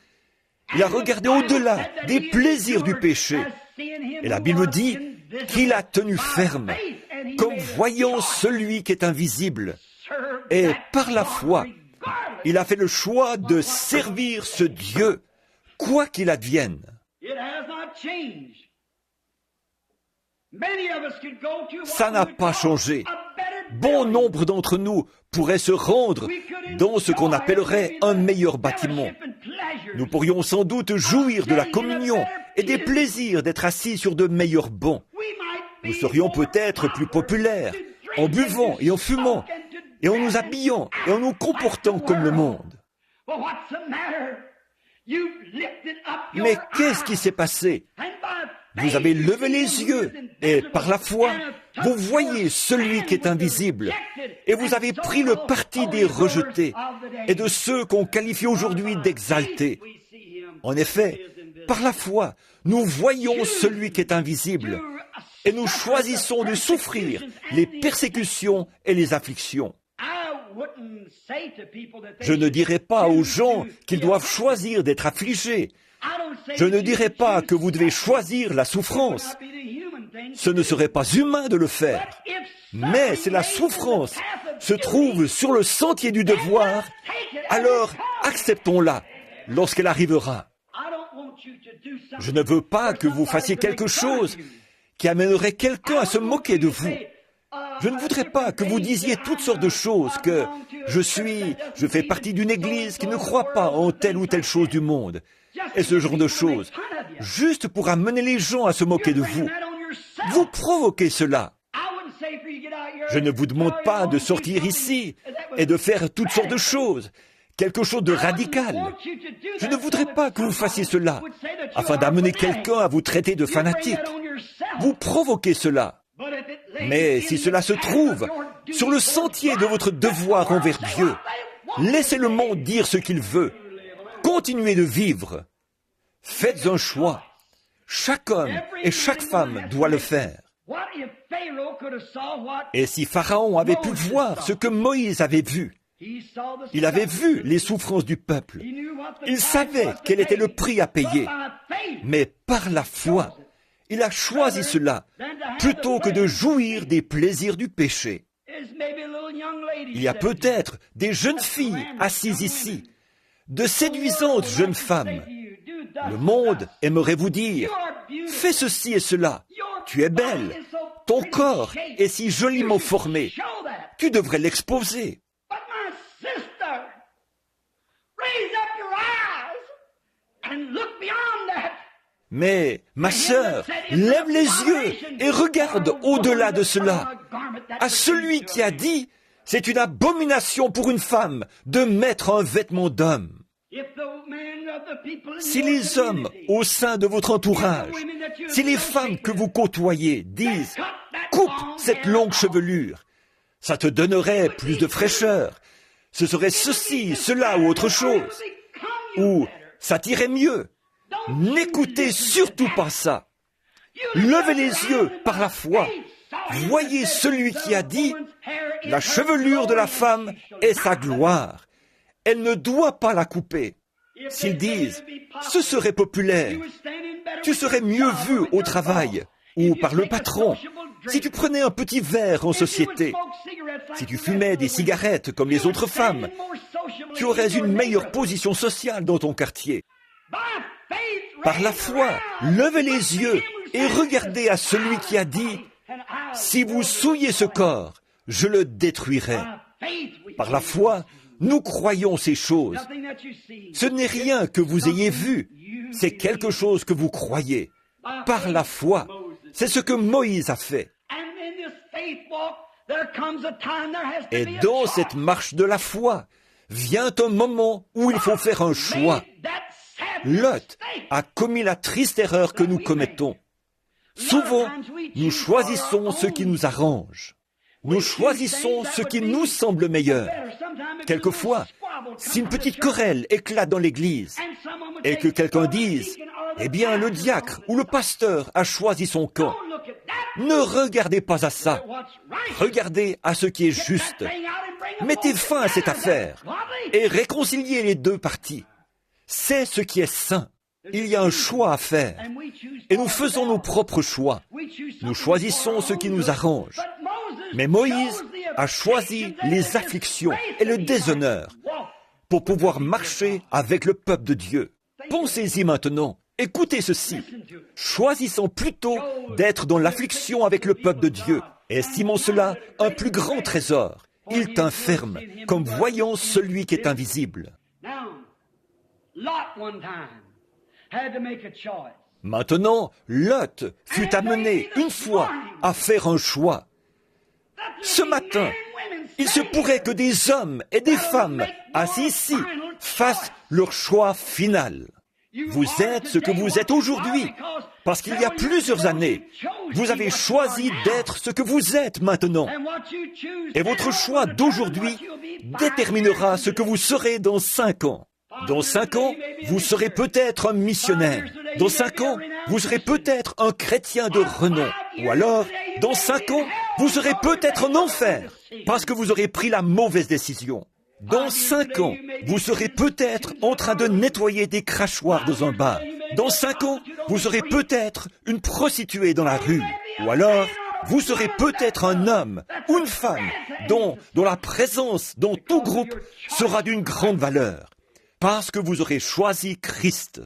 Il a regardé au-delà des plaisirs du péché. Et la Bible dit qu'il a tenu ferme, comme voyant celui qui est invisible. Et par la foi, il a fait le choix de servir ce Dieu, quoi qu'il advienne. Ça n'a pas changé. Bon nombre d'entre nous pourraient se rendre dans ce qu'on appellerait un meilleur bâtiment. Nous pourrions sans doute jouir de la communion et des plaisirs d'être assis sur de meilleurs bancs. Nous serions peut-être plus populaires en buvant et en fumant et en nous habillant et en nous comportant comme le monde. Mais qu'est-ce qui s'est passé? Vous avez levé les yeux et par la foi, vous voyez celui qui est invisible et vous avez pris le parti des rejetés et de ceux qu'on qualifie aujourd'hui d'exaltés. En effet, par la foi, nous voyons celui qui est invisible et nous choisissons de souffrir les persécutions et les afflictions. Je ne dirai pas aux gens qu'ils doivent choisir d'être affligés. Je ne dirai pas que vous devez choisir la souffrance. Ce ne serait pas humain de le faire. Mais si la souffrance se trouve sur le sentier du devoir, alors acceptons-la lorsqu'elle arrivera. Je ne veux pas que vous fassiez quelque chose qui amènerait quelqu'un à se moquer de vous. Je ne voudrais pas que vous disiez toutes sortes de choses, que je fais partie d'une église qui ne croit pas en telle ou telle chose du monde. Et ce genre de choses, juste pour amener les gens à se moquer de vous. Vous provoquez cela. Je ne vous demande pas de sortir ici et de faire toutes sortes de choses, quelque chose de radical. Je ne voudrais pas que vous fassiez cela, afin d'amener quelqu'un à vous traiter de fanatique. Vous provoquez cela. Mais si cela se trouve sur le sentier de votre devoir envers Dieu, laissez le monde dire ce qu'il veut. Continuez de vivre. Faites un choix. Chaque homme et chaque femme doit le faire. Et si Pharaon avait pu voir ce que Moïse avait vu, il avait vu les souffrances du peuple. Il savait quel était le prix à payer. Mais par la foi, il a choisi cela plutôt que de jouir des plaisirs du péché. Il y a peut-être des jeunes filles assises ici, de séduisantes jeunes femmes. Le monde aimerait vous dire, fais ceci et cela, tu es belle, ton corps est si joliment formé, tu devrais l'exposer. Mais, ma sœur, lève les yeux et regarde au-delà de cela, à celui qui a dit, c'est une abomination pour une femme de mettre un vêtement d'homme. Si les hommes au sein de votre entourage, si les femmes que vous côtoyez disent « Coupe cette longue chevelure », ça te donnerait plus de fraîcheur. Ce serait ceci, cela ou autre chose. Ou ça t'irait mieux. N'écoutez surtout pas ça. Levez les yeux par la foi. Voyez celui qui a dit, la chevelure de la femme est sa gloire. Elle ne doit pas la couper. S'ils disent, ce serait populaire, tu serais mieux vu au travail ou par le patron si tu prenais un petit verre en société. Si tu fumais des cigarettes comme les autres femmes, tu aurais une meilleure position sociale dans ton quartier. Par la foi, levez les yeux et regardez à celui qui a dit, si vous souillez ce corps, je le détruirai. Par la foi, nous croyons ces choses. Ce n'est rien que vous ayez vu, c'est quelque chose que vous croyez. Par la foi, c'est ce que Moïse a fait. Et dans cette marche de la foi, vient un moment où il faut faire un choix. Lot a commis la triste erreur que nous commettons. Souvent, nous choisissons ce qui nous arrange. Nous choisissons ce qui nous semble meilleur. Quelquefois, si une petite querelle éclate dans l'église et que quelqu'un dise « Eh bien, le diacre ou le pasteur a choisi son camp », ne regardez pas à ça. Regardez à ce qui est juste. Mettez fin à cette affaire et réconciliez les deux parties. C'est ce qui est sain. Il y a un choix à faire. Et nous faisons nos propres choix. Nous choisissons ce qui nous arrange. Mais Moïse a choisi les afflictions et le déshonneur pour pouvoir marcher avec le peuple de Dieu. Pensez-y maintenant. Écoutez ceci. Choisissons plutôt d'être dans l'affliction avec le peuple de Dieu. Estimons cela un plus grand trésor. Il tint ferme, comme voyant celui qui est invisible. Maintenant, Lot fut amené une fois à faire un choix. Ce matin, il se pourrait que des hommes et des femmes assis ici fassent leur choix final. Vous êtes ce que vous êtes aujourd'hui, parce qu'il y a plusieurs années, vous avez choisi d'être ce que vous êtes maintenant. Et votre choix d'aujourd'hui déterminera ce que vous serez dans 5 ans. Dans 5 ans, vous serez peut-être un missionnaire. Dans 5 ans, vous serez peut-être un chrétien de renom. Ou alors, dans 5 ans, vous serez peut-être en enfer, parce que vous aurez pris la mauvaise décision. Dans 5 ans, vous serez peut-être en train de nettoyer des crachoirs dans un bar. Dans 5 ans, vous serez peut-être une prostituée dans la rue. Ou alors, vous serez peut-être un homme ou une femme dont la présence dans tout groupe sera d'une grande valeur. Parce que vous aurez choisi Christ.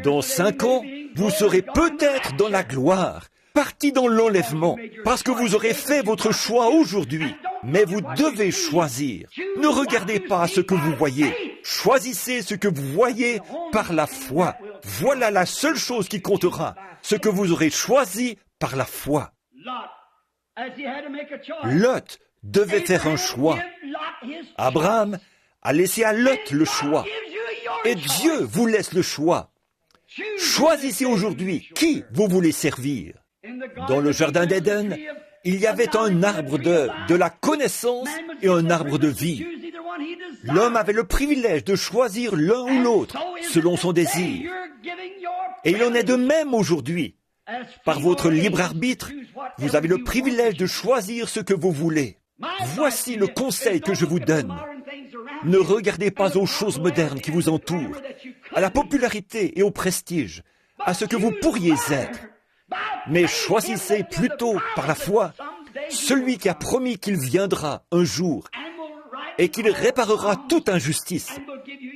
Dans 5 ans, vous serez peut-être dans la gloire, parti dans l'enlèvement, parce que vous aurez fait votre choix aujourd'hui. Mais vous devez choisir. Ne regardez pas ce que vous voyez. Choisissez ce que vous voyez par la foi. Voilà la seule chose qui comptera, ce que vous aurez choisi par la foi. Lot devait faire un choix. Abraham a laissé à Lot le choix. Et Dieu vous laisse le choix. Choisissez aujourd'hui qui vous voulez servir. Dans le jardin d'Éden, il y avait un arbre de la connaissance et un arbre de vie. L'homme avait le privilège de choisir l'un ou l'autre selon son désir. Et il en est de même aujourd'hui. Par votre libre arbitre, vous avez le privilège de choisir ce que vous voulez. Voici le conseil que je vous donne. Ne regardez pas aux choses modernes qui vous entourent, à la popularité et au prestige, à ce que vous pourriez être. Mais choisissez plutôt par la foi celui qui a promis qu'il viendra un jour et qu'il réparera toute injustice,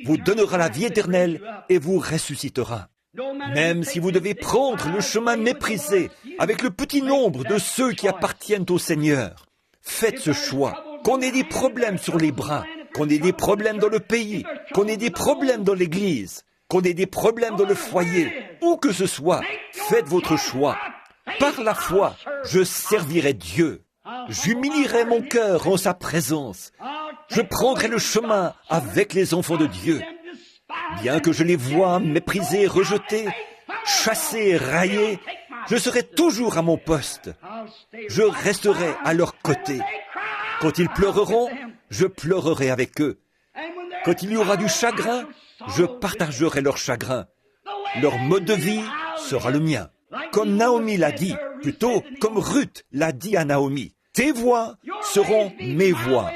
vous donnera la vie éternelle et vous ressuscitera. Même si vous devez prendre le chemin méprisé avec le petit nombre de ceux qui appartiennent au Seigneur, faites ce choix. Qu'on ait des problèmes sur les bras, qu'on ait des problèmes dans le pays, qu'on ait des problèmes dans l'église, qu'on ait des problèmes dans le foyer, où que ce soit, faites votre choix. Par la foi, je servirai Dieu. J'humilierai mon cœur en sa présence. Je prendrai le chemin avec les enfants de Dieu. Bien que je les voie méprisés, rejetés, chassés, raillés, je serai toujours à mon poste. Je resterai à leur côté. Quand ils pleureront, je pleurerai avec eux. Quand il y aura du chagrin, je partagerai leur chagrin. Leur mode de vie sera le mien. comme Naomi l'a dit, plutôt comme Ruth l'a dit à Naomi. Tes voies seront mes voies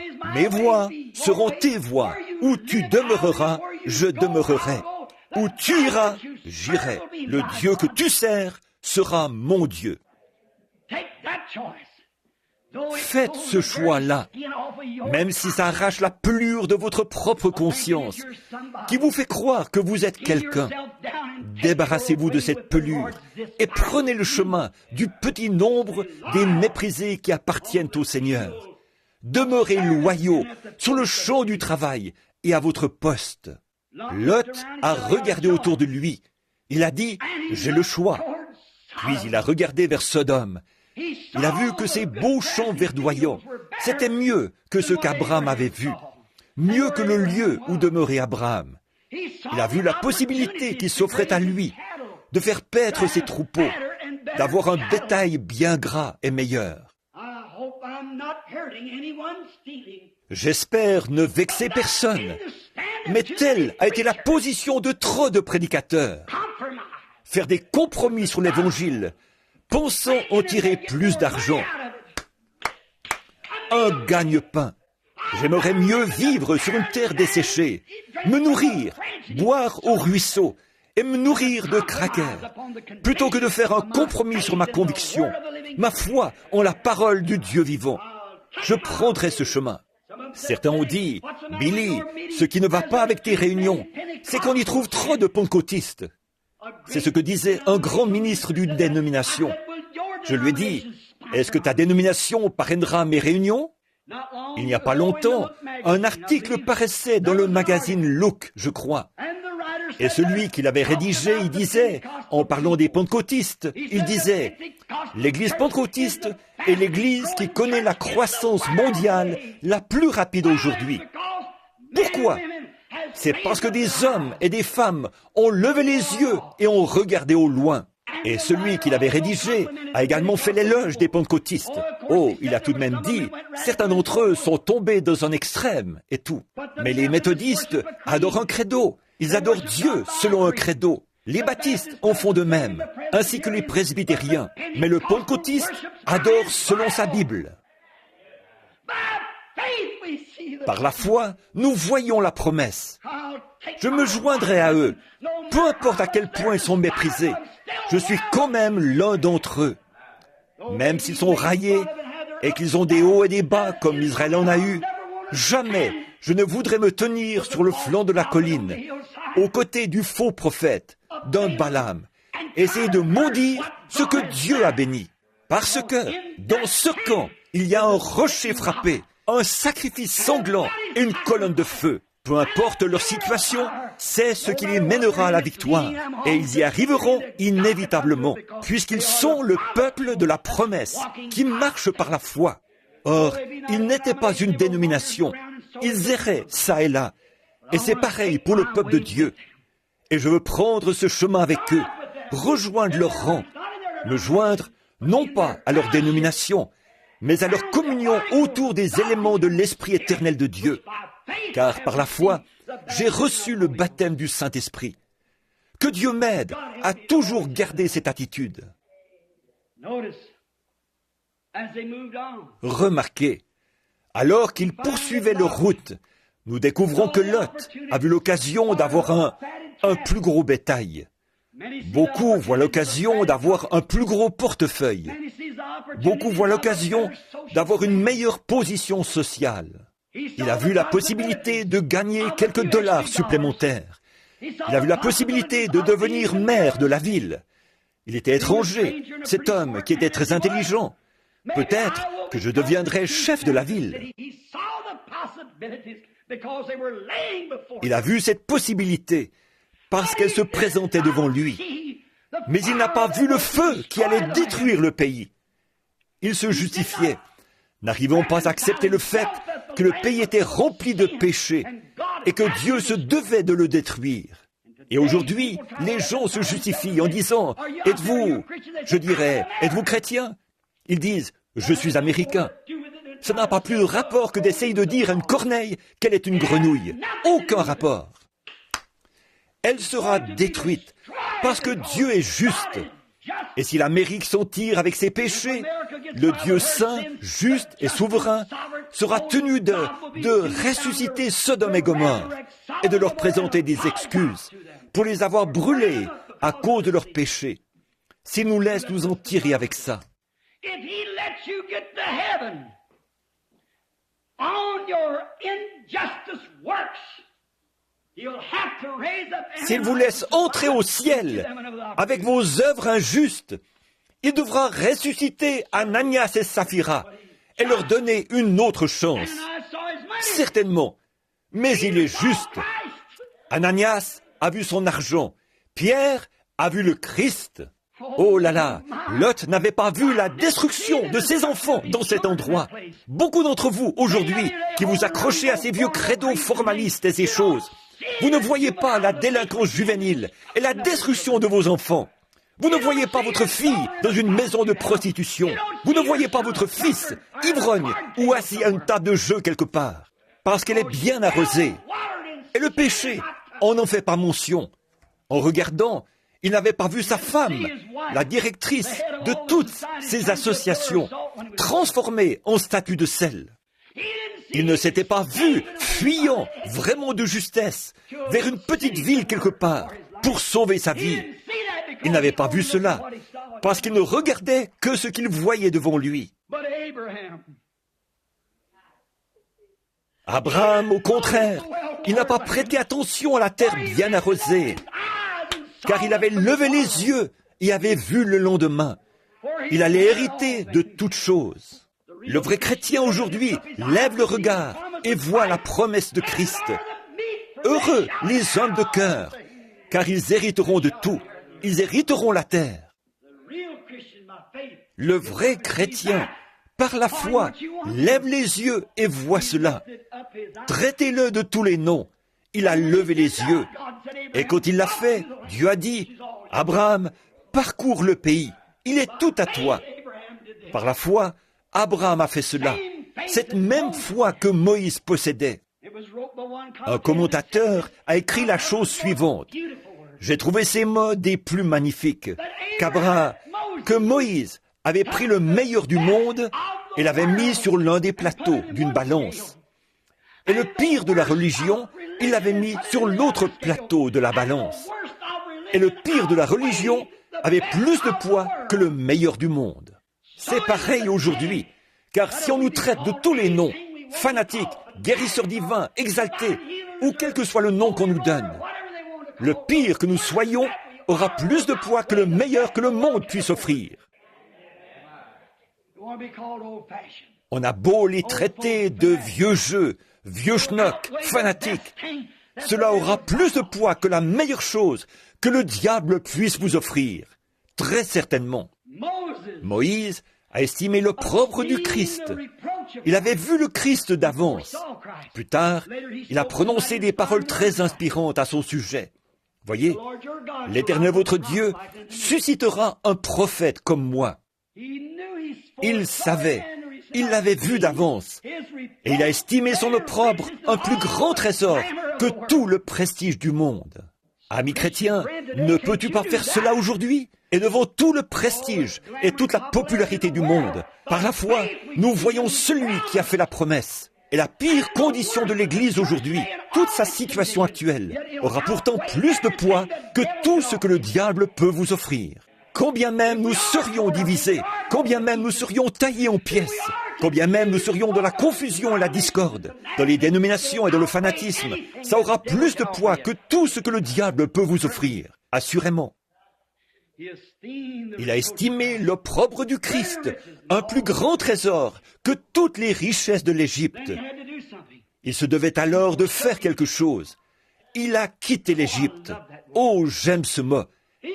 seront tes voies. Où tu demeureras, je demeurerai. Où tu iras, j'irai. Le Dieu que tu sers sera mon Dieu. Faites ce choix-là, même si ça arrache la pelure de votre propre conscience, qui vous fait croire que vous êtes quelqu'un. Débarrassez-vous de cette pelure et prenez le chemin du petit nombre des méprisés qui appartiennent au Seigneur. Demeurez loyaux sur le champ du travail et à votre poste. Lot a regardé autour de lui. Il a dit, j'ai le choix. Puis il a regardé vers Sodome. Il a vu que ces beaux champs verdoyants, c'était mieux que ce qu'Abraham avait vu, mieux que le lieu où demeurait Abraham. Il a vu la possibilité qui s'offrait à lui de faire paître ses troupeaux, d'avoir un bétail bien gras et meilleur. J'espère ne vexer personne, mais telle a été la position de trop de prédicateurs. Faire des compromis sur l'Évangile, pensant en tirer plus d'argent. Un gagne-pain. J'aimerais mieux vivre sur une terre desséchée, me nourrir, boire au ruisseau et me nourrir de crackers, plutôt que de faire un compromis sur ma conviction, ma foi en la parole du Dieu vivant. Je prendrai ce chemin. Certains ont dit, « Billy, ce qui ne va pas avec tes réunions, c'est qu'on y trouve trop de pentecôtistes. » C'est ce que disait un grand ministre d'une dénomination. Je lui ai dit, « Est-ce que ta dénomination parrainera mes réunions ?» Il n'y a pas longtemps, un article paraissait dans le magazine Look, je crois. Et celui qui l'avait rédigé, il disait, en parlant des pentecôtistes, il disait, « L'église pentecôtiste est l'église qui connaît la croissance mondiale la plus rapide aujourd'hui. » Pourquoi ? C'est parce que des hommes et des femmes ont levé les yeux et ont regardé au loin. Et celui qui l'avait rédigé a également fait l'éloge des pentecôtistes. Oh, il a tout de même dit, certains d'entre eux sont tombés dans un extrême et tout. Mais les méthodistes adorent un credo. Ils adorent Dieu selon un credo. Les baptistes en font de même, ainsi que les presbytériens. Mais le pentecôtiste adore selon sa Bible. Par la foi, nous voyons la promesse. Je me joindrai à eux, peu importe à quel point ils sont méprisés. Je suis quand même l'un d'entre eux. Même s'ils sont raillés et qu'ils ont des hauts et des bas comme Israël en a eu, jamais je ne voudrais me tenir sur le flanc de la colline, aux côtés du faux prophète, d'un Balaam, essayer de maudire ce que Dieu a béni. Parce que dans ce camp, il y a un rocher frappé, un sacrifice sanglant et une colonne de feu. Peu importe leur situation, c'est ce qui les mènera à la victoire. Et ils y arriveront inévitablement, puisqu'ils sont le peuple de la promesse, qui marche par la foi. Or, ils n'étaient pas une dénomination. Ils erraient ça et là. Et c'est pareil pour le peuple de Dieu. Et je veux prendre ce chemin avec eux, rejoindre leur rang, me joindre non pas à leur dénomination, mais à leur communion autour des éléments de l'Esprit éternel de Dieu. Car par la foi, j'ai reçu le baptême du Saint-Esprit. Que Dieu m'aide à toujours garder cette attitude. Remarquez, alors qu'ils poursuivaient leur route, nous découvrons que Lot a vu l'occasion d'avoir un plus gros bétail. Beaucoup voient l'occasion d'avoir un plus gros portefeuille. Beaucoup voient l'occasion d'avoir une meilleure position sociale. Il a vu la possibilité de gagner quelques dollars supplémentaires. Il a vu la possibilité de devenir maire de la ville. Il était étranger, cet homme qui était très intelligent. Peut-être que je deviendrai chef de la ville. Il a vu cette possibilité parce qu'elle se présentait devant lui. Mais il n'a pas vu le feu qui allait détruire le pays. Il se justifiait, n'arrivant pas à accepter le fait que le pays était rempli de péchés et que Dieu se devait de le détruire. Et aujourd'hui, les gens se justifient en disant « Êtes-vous, je dirais, êtes-vous chrétien ?» Ils disent « Je suis américain ». Ça n'a pas plus de rapport que d'essayer de dire à une corneille qu'elle est une grenouille. Aucun rapport. Elle sera détruite parce que Dieu est juste Et si l'Amérique s'en tire avec ses péchés, le Dieu saint, juste et souverain sera tenu de ressusciter Sodome et Gomorrhe et de leur présenter des excuses pour les avoir brûlés à cause de leurs péchés, s'il nous laisse nous en tirer avec ça. S'il vous laisse entrer au ciel avec vos œuvres injustes, il devra ressusciter Ananias et Saphira et leur donner une autre chance. Certainement, mais il est juste. Ananias a vu son argent, Pierre a vu le Christ. Oh là là, Lot n'avait pas vu la destruction de ses enfants dans cet endroit. Beaucoup d'entre vous, aujourd'hui, qui vous accrochez à ces vieux credos formalistes et ces choses, vous ne voyez pas la délinquance juvénile et la destruction de vos enfants. Vous ne voyez pas votre fille dans une maison de prostitution. Vous ne voyez pas votre fils ivrogne ou assis à une table de jeu quelque part, parce qu'elle est bien arrosée. Et le péché, on n'en fait pas mention. En regardant, il n'avait pas vu sa femme, la directrice de toutes ces associations, transformée en statue de sel. Il ne s'était pas vu fuyant vraiment de justesse vers une petite ville quelque part pour sauver sa vie. Il n'avait pas vu cela parce qu'il ne regardait que ce qu'il voyait devant lui. Abraham, au contraire, il n'a pas prêté attention à la terre bien arrosée, car il avait levé les yeux et avait vu le lendemain. Il allait hériter de toutes choses. Le vrai chrétien aujourd'hui lève le regard et voit la promesse de Christ. Heureux les hommes de cœur, car ils hériteront de tout. Ils hériteront la terre. Le vrai chrétien, par la foi, lève les yeux et voit cela. Traitez-le de tous les noms. Il a levé les yeux. Et quand il l'a fait, Dieu a dit, « Abraham, parcours le pays. Il est tout à toi. » Par la foi, Abraham a fait cela. Cette même foi que Moïse possédait. Un commentateur a écrit la chose suivante. J'ai trouvé ces mots des plus magnifiques. Que Moïse avait pris le meilleur du monde et l'avait mis sur l'un des plateaux d'une balance. Et le pire de la religion, il l'avait mis sur l'autre plateau de la balance. Et le pire de la religion avait plus de poids que le meilleur du monde. C'est pareil aujourd'hui, car si on nous traite de tous les noms, fanatiques, guérisseurs divins, exaltés, ou quel que soit le nom qu'on nous donne, le pire que nous soyons aura plus de poids que le meilleur que le monde puisse offrir. On a beau les traiter de vieux jeux, vieux schnock, fanatiques, cela aura plus de poids que la meilleure chose que le diable puisse vous offrir. Très certainement. Moïse a estimé l'opprobre du Christ. Il avait vu le Christ d'avance. Plus tard, il a prononcé des paroles très inspirantes à son sujet. Voyez, l'Éternel votre Dieu suscitera un prophète comme moi. Il savait, il l'avait vu d'avance, et il a estimé son opprobre un plus grand trésor que tout le prestige du monde. Ami chrétien, ne peux-tu pas faire cela aujourd'hui? Et devant tout le prestige et toute la popularité du monde, par la foi, nous voyons celui qui a fait la promesse. Et la pire condition de l'Église aujourd'hui, toute sa situation actuelle, aura pourtant plus de poids que tout ce que le diable peut vous offrir. Combien même nous serions divisés, combien même nous serions taillés en pièces, combien même nous serions dans la confusion et la discorde, dans les dénominations et dans le fanatisme, ça aura plus de poids que tout ce que le diable peut vous offrir, assurément. Il a estimé l'opprobre du Christ un plus grand trésor que toutes les richesses de l'Égypte. Il se devait alors de faire quelque chose. Il a quitté l'Égypte. Oh, j'aime ce mot.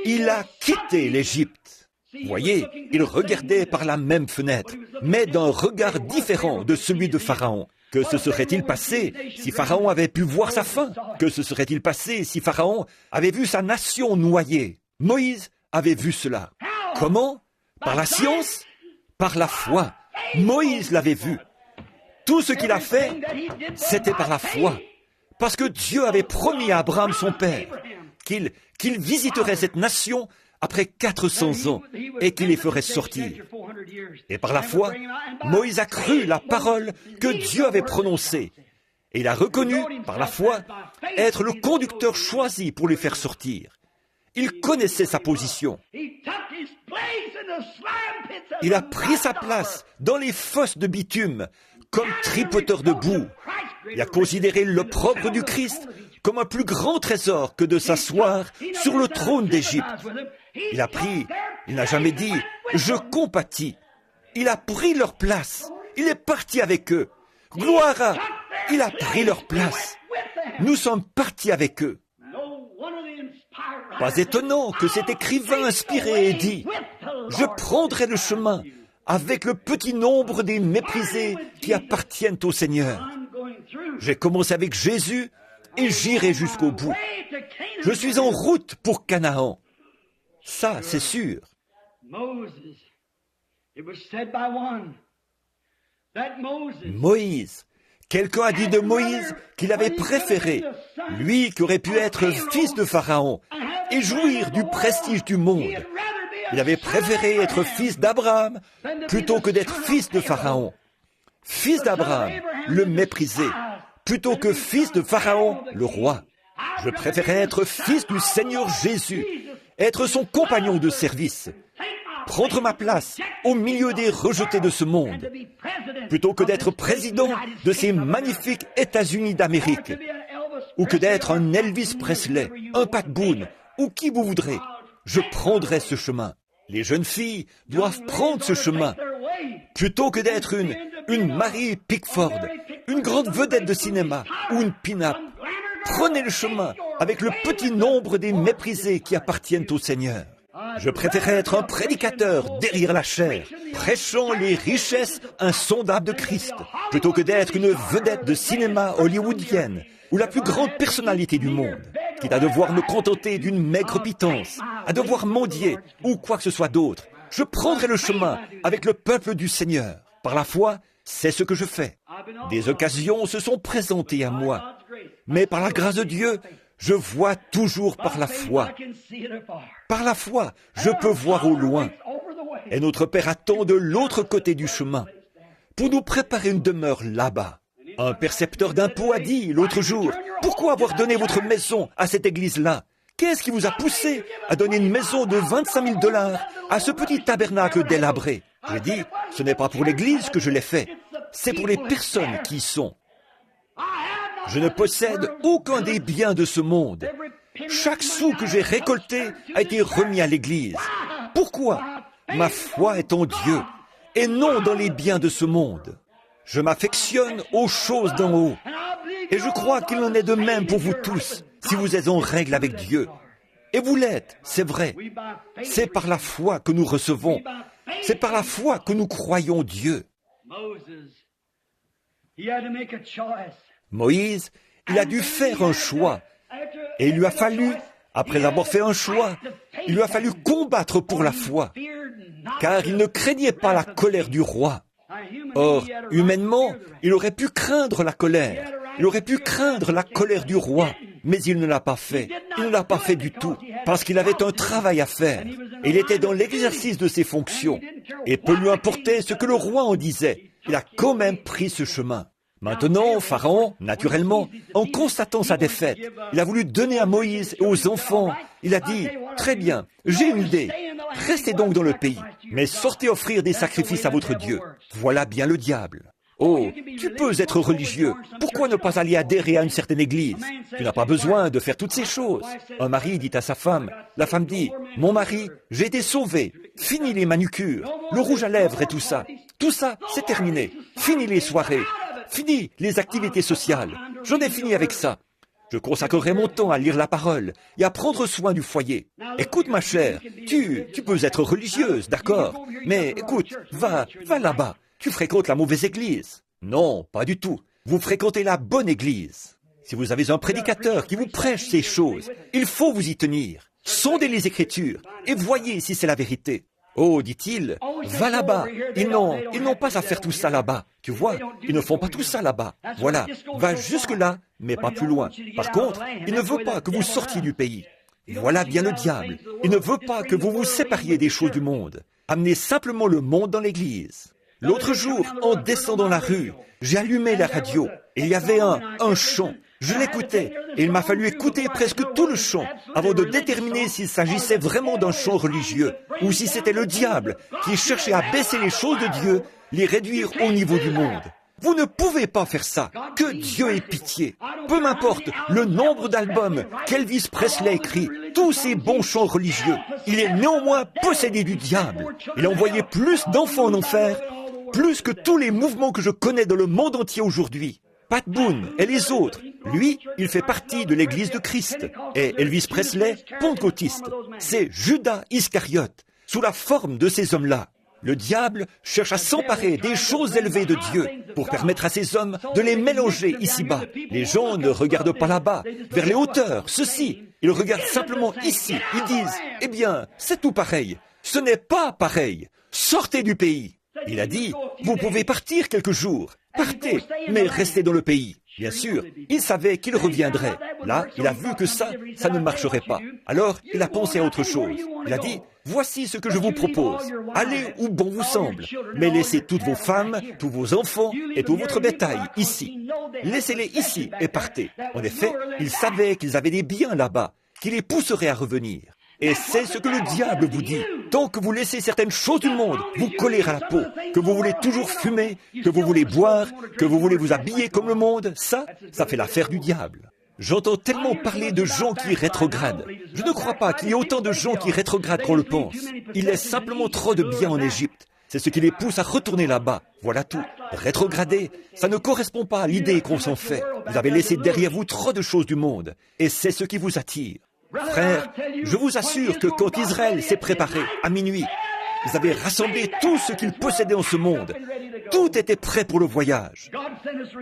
Il a quitté l'Égypte. Voyez, il regardait par la même fenêtre, mais d'un regard différent de celui de Pharaon. Que se serait-il passé si Pharaon avait pu voir sa fin? Que se serait-il passé si Pharaon avait vu sa nation noyée? Moïse avait vu cela. Comment? Par la science? Par la foi. Moïse l'avait vu. Tout ce qu'il a fait, c'était par la foi. Parce que Dieu avait promis à Abraham son père qu'il visiterait cette nation après 400 ans et qu'il les ferait sortir. Et par la foi, Moïse a cru la parole que Dieu avait prononcée. Et il a reconnu, par la foi, être le conducteur choisi pour les faire sortir. Il connaissait sa position. Il a pris sa place dans les fosses de bitume comme tripoteur de boue. Il a considéré l'opprobre du Christ comme un plus grand trésor que de s'asseoir sur le trône d'Égypte. Il n'a jamais dit « je compatis ». Il a pris leur place. Il est parti avec eux. Gloire à... Il a pris leur place. Nous sommes partis avec eux. Pas étonnant que cet écrivain inspiré ait dit « Je prendrai le chemin avec le petit nombre des méprisés qui appartiennent au Seigneur. J'ai commencé avec Jésus et j'irai jusqu'au bout. Je suis en route pour Canaan. » Ça, c'est sûr. Moïse. Quelqu'un a dit de Moïse qu'il avait préféré, lui qui aurait pu être fils de Pharaon et jouir du prestige du monde. Il avait préféré être fils d'Abraham plutôt que d'être fils de Pharaon. Fils d'Abraham, le méprisé, plutôt que fils de Pharaon, le roi. Je préférais être fils du Seigneur Jésus, être son compagnon de service, prendre ma place au milieu des rejetés de ce monde, plutôt que d'être président de ces magnifiques États-Unis d'Amérique, ou que d'être un Elvis Presley, un Pat Boone, ou qui vous voudrez. Je prendrai ce chemin. Les jeunes filles doivent prendre ce chemin, plutôt que d'être une Mary Pickford, une grande vedette de cinéma, ou une pin-up. Prenez le chemin avec le petit nombre des méprisés qui appartiennent au Seigneur. Je préférais être un prédicateur derrière la chair, prêchant les richesses insondables de Christ, plutôt que d'être une vedette de cinéma hollywoodienne ou la plus grande personnalité du monde, quitte à devoir me contenter d'une maigre pitance, à devoir mendier ou quoi que ce soit d'autre. Je prendrai le chemin avec le peuple du Seigneur. Par la foi, c'est ce que je fais. Des occasions se sont présentées à moi, mais par la grâce de Dieu, je vois toujours par la foi. Par la foi, je peux voir au loin. Et notre Père attend de l'autre côté du chemin pour nous préparer une demeure là-bas. Un percepteur d'impôts a dit l'autre jour, « Pourquoi avoir donné votre maison à cette église-là? Qu'est-ce qui vous a poussé à donner une maison de 25 000 $ à ce petit tabernacle délabré ?» J'ai dit, « Ce n'est pas pour l'église que je l'ai fait, c'est pour les personnes qui y sont. » Je ne possède aucun des biens de ce monde. Chaque sou que j'ai récolté a été remis à l'Église. Pourquoi? Ma foi est en Dieu et non dans les biens de ce monde. Je m'affectionne aux choses d'en haut. Et je crois qu'il en est de même pour vous tous, si vous êtes en règle avec Dieu. Et vous l'êtes, c'est vrai. C'est par la foi que nous recevons. C'est par la foi que nous croyons Dieu. Moïse, il a dû faire un choix. Et il lui a fallu, après avoir fait un choix, il lui a fallu combattre pour la foi. Car il ne craignait pas la colère du roi. Or, humainement, il aurait pu craindre la colère. Il aurait pu craindre la colère du roi. Mais il ne l'a pas fait. Il ne l'a pas fait du tout. Parce qu'il avait un travail à faire. Et il était dans l'exercice de ses fonctions. Et peu lui importait ce que le roi en disait. Il a quand même pris ce chemin. Maintenant, Pharaon, naturellement, en constatant sa défaite, il a voulu donner à Moïse et aux enfants. Il a dit, « Très bien, j'ai une idée. Restez donc dans le pays, mais sortez offrir des sacrifices à votre Dieu. » Voilà bien le diable. Oh, tu peux être religieux. Pourquoi ne pas aller adhérer à une certaine église? Tu n'as pas besoin de faire toutes ces choses. Un mari dit à sa femme, la femme dit, « Mon mari, j'ai été sauvé. Fini les manucures, le rouge à lèvres et tout ça. Tout ça, c'est terminé. Fini les soirées. Fini les activités sociales. J'en ai fini avec ça. Je consacrerai mon temps à lire la parole et à prendre soin du foyer. Écoute, ma chère, tu peux être religieuse, d'accord? Mais écoute, va là-bas. Tu fréquentes la mauvaise église. Non, pas du tout. Vous fréquentez la bonne église. Si vous avez un prédicateur qui vous prêche ces choses, il faut vous y tenir. Sondez les Écritures et voyez si c'est la vérité. Oh, dit-il, va là-bas. Ils n'ont pas à faire tout ça là-bas. Tu vois, ils ne font pas tout ça là-bas. Voilà, va jusque-là, mais pas plus loin. Par contre, il ne veut pas que vous sortiez du pays. Voilà bien le diable. Il ne veut pas que vous vous sépariez des choses du monde. Amenez simplement le monde dans l'Église. L'autre jour, en descendant la rue, j'ai allumé la radio et il y avait un chant. Je l'écoutais et il m'a fallu écouter presque tout le chant avant de déterminer s'il s'agissait vraiment d'un chant religieux ou si c'était le diable qui cherchait à baisser les choses de Dieu, les réduire au niveau du monde. Vous ne pouvez pas faire ça. Que Dieu ait pitié. Peu m'importe le nombre d'albums qu'Elvis Presley a écrits, tous ces bons chants religieux, il est néanmoins possédé du diable. Il a envoyé plus d'enfants en enfer, plus que tous les mouvements que je connais dans le monde entier aujourd'hui. Pat Boone et les autres, lui, il fait partie de l'Église de Christ. Et Elvis Presley, pentecôtiste. C'est Judas Iscariote, sous la forme de ces hommes-là. Le diable cherche à s'emparer des choses élevées de Dieu pour permettre à ces hommes de les mélanger ici-bas. Les gens ne regardent pas là-bas, vers les hauteurs, ceci. Ils regardent simplement ici. Ils disent, eh bien, c'est tout pareil. Ce n'est pas pareil. Sortez du pays. Il a dit, vous pouvez partir quelques jours. Partez, mais restez dans le pays. Bien sûr, il savait qu'il reviendrait. Là, il a vu que ça ne marcherait pas. Alors, il a pensé à autre chose. Il a dit, voici ce que je vous propose. Allez où bon vous semble, mais laissez toutes vos femmes, tous vos enfants et tout votre bétail ici. Laissez-les ici et partez. En effet, il savait qu'ils avaient des biens là-bas, qui les pousseraient à revenir. Et c'est ce que le diable vous dit. Tant que vous laissez certaines choses du monde vous coller à la peau, que vous voulez toujours fumer, que vous voulez boire, que vous voulez vous habiller comme le monde, ça fait l'affaire du diable. J'entends tellement parler de gens qui rétrogradent. Je ne crois pas qu'il y ait autant de gens qui rétrogradent qu'on le pense. Il laisse simplement trop de biens en Égypte. C'est ce qui les pousse à retourner là-bas. Voilà tout. Rétrograder, ça ne correspond pas à l'idée qu'on s'en fait. Vous avez laissé derrière vous trop de choses du monde. Et c'est ce qui vous attire. Frère, je vous assure que quand Israël s'est préparé à minuit, ils avaient rassemblé tout ce qu'ils possédaient en ce monde. Tout était prêt pour le voyage.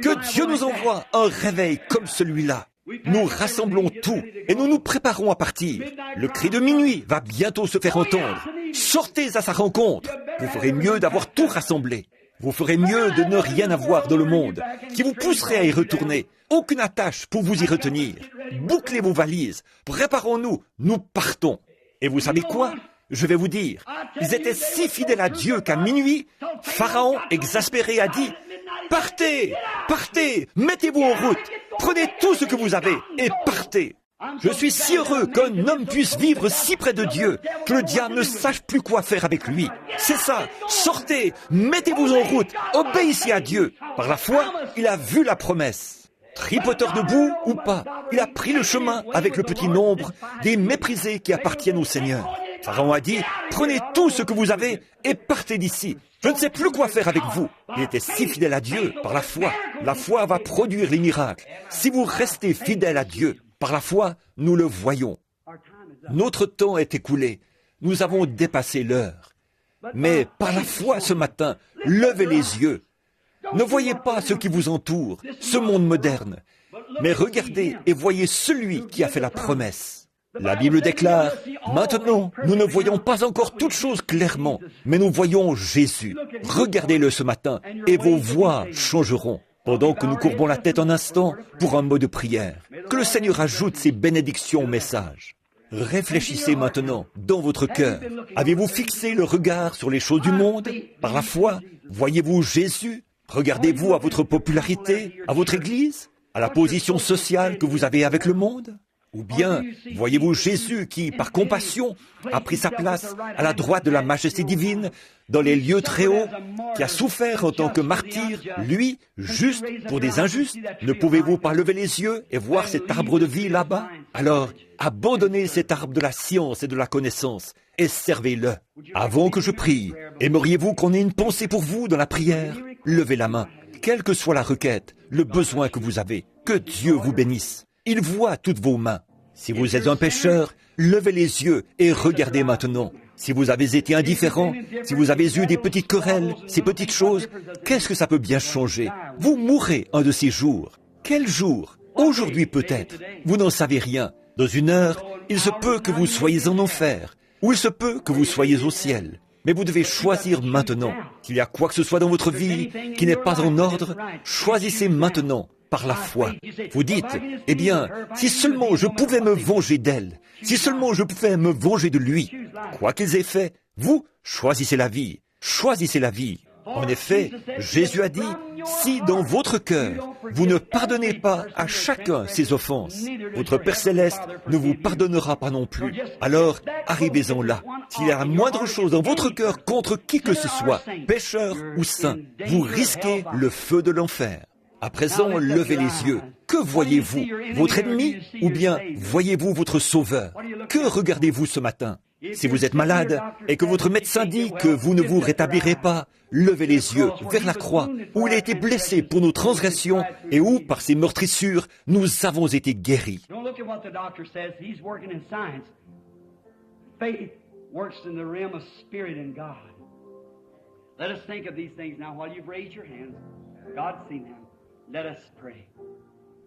Que Dieu nous envoie un réveil comme celui-là. Nous rassemblons tout et nous nous préparons à partir. Le cri de minuit va bientôt se faire entendre. Sortez à sa rencontre. Vous ferez mieux d'avoir tout rassemblé. Vous ferez mieux de ne rien avoir dans le monde qui vous pousserait à y retourner. Aucune attache pour vous y retenir. Bouclez vos valises. Préparons-nous. Nous partons. Et vous savez quoi? Je vais vous dire. Ils étaient si fidèles à Dieu qu'à minuit, Pharaon, exaspéré, a dit « Partez! Partez! Mettez-vous en route! Prenez tout ce que vous avez et partez !» Je suis si heureux qu'un homme puisse vivre si près de Dieu que le diable ne sache plus quoi faire avec lui. C'est ça. Sortez, mettez-vous en route, obéissez à Dieu. Par la foi, il a vu la promesse. Tripoteur debout ou pas, il a pris le chemin avec le petit nombre des méprisés qui appartiennent au Seigneur. Pharaon a dit, prenez tout ce que vous avez et partez d'ici. Je ne sais plus quoi faire avec vous. Il était si fidèle à Dieu par la foi. La foi va produire les miracles. Si vous restez fidèle à Dieu, par la foi, nous le voyons. Notre temps est écoulé. Nous avons dépassé l'heure. Mais par la foi ce matin, levez les yeux. Ne voyez pas ce qui vous entoure, ce monde moderne, mais regardez et voyez celui qui a fait la promesse. La Bible déclare, maintenant, nous ne voyons pas encore toutes choses clairement, mais nous voyons Jésus. Regardez-le ce matin et vos voix changeront. Pendant que nous courbons la tête un instant pour un mot de prière, que le Seigneur ajoute ses bénédictions au message. Réfléchissez maintenant dans votre cœur. Avez-vous fixé le regard sur les choses du monde? Par la foi, voyez-vous Jésus? Regardez-vous à votre popularité, à votre Église, à la position sociale que vous avez avec le monde? Ou bien, voyez-vous Jésus qui, par compassion, a pris sa place à la droite de la majesté divine, dans les lieux très hauts, qui a souffert en tant que martyr, lui, juste pour des injustes? Ne pouvez-vous pas lever les yeux et voir cet arbre de vie là-bas? Alors, abandonnez cet arbre de la science et de la connaissance et servez-le. Avant que je prie, aimeriez-vous qu'on ait une pensée pour vous dans la prière? Levez la main, quelle que soit la requête, le besoin que vous avez. Que Dieu vous bénisse. Il voit toutes vos mains. Si vous êtes un pécheur, levez les yeux et regardez maintenant. Si vous avez été indifférent, si vous avez eu des petites querelles, ces petites choses, qu'est-ce que ça peut bien changer? Vous mourrez un de ces jours. Quel jour? Aujourd'hui peut-être. Vous n'en savez rien. Dans une heure, il se peut que vous soyez en enfer, ou il se peut que vous soyez au ciel. Mais vous devez choisir maintenant. S'il y a quoi que ce soit dans votre vie qui n'est pas en ordre, choisissez maintenant. par la foi. Vous dites, eh bien, si seulement je pouvais me venger d'elle, si seulement je pouvais me venger de lui, quoi qu'ils aient fait, vous choisissez la vie, choisissez la vie. En effet, Jésus a dit, si dans votre cœur, vous ne pardonnez pas à chacun ses offenses, votre Père Céleste ne vous pardonnera pas non plus. Alors, arrivez-en là. S'il y a la moindre chose dans votre cœur contre qui que ce soit, pécheur ou saint, vous risquez le feu de l'enfer. À présent, levez les yeux. Que voyez-vous? Votre ennemi? Ou bien voyez-vous votre sauveur? Que regardez-vous ce matin? Si vous êtes malade et que votre médecin dit que vous ne vous rétablirez pas, levez les yeux vers la croix où il a été blessé pour nos transgressions et où, par ses meurtrissures, nous avons été guéris.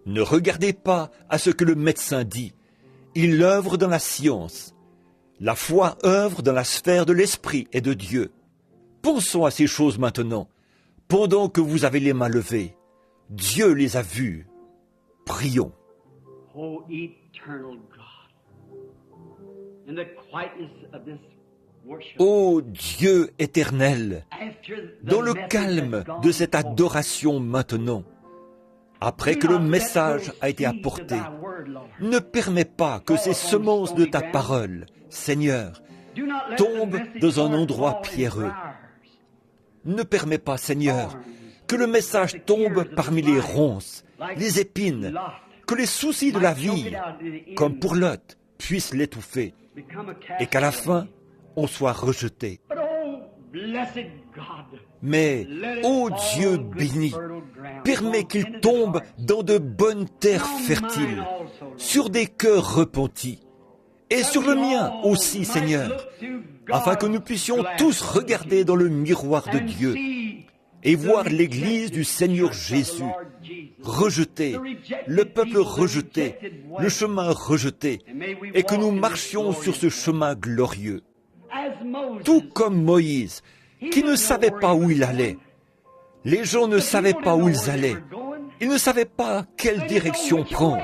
Ne regardez pas à ce que le médecin dit. Il œuvre dans la science. La foi œuvre dans la sphère de l'esprit et de Dieu. Pensons à ces choses maintenant, pendant que vous avez les mains levées. Dieu les a vues. Prions. Oh, eternal God, in the quietness of this worship, Ô Dieu éternel, dans le calme de cette adoration maintenant, après que le message a été apporté, ne permets pas que ces semences de ta parole, Seigneur, tombent dans un endroit pierreux. Ne permets pas, Seigneur, que le message tombe parmi les ronces, les épines, que les soucis de la vie, comme pour Lot, puissent l'étouffer, et qu'à la fin, on soit rejeté. Mais, ô Dieu béni, permets qu'il tombe dans de bonnes terres fertiles, sur des cœurs repentis, et sur le mien aussi, Seigneur, afin que nous puissions tous regarder dans le miroir de Dieu et voir l'Église du Seigneur Jésus rejetée, le peuple rejeté, le chemin rejeté, et que nous marchions sur ce chemin glorieux. Tout comme Moïse, qui ne savait pas où il allait. Les gens ne savaient pas où ils allaient. Ils ne savaient pas quelle direction prendre.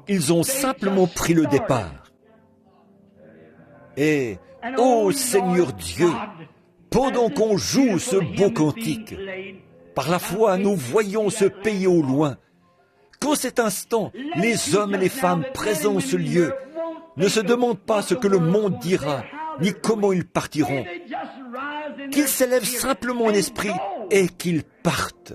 Ils ont simplement pris le départ. Et, ô Seigneur Dieu, pendant qu'on joue ce beau cantique, par la foi, nous voyons ce pays au loin. Qu'en cet instant, les hommes et les femmes présents en ce lieu ne se demandent pas ce que le monde dira, ni comment ils partiront. Qu'ils s'élèvent simplement en esprit et qu'ils partent.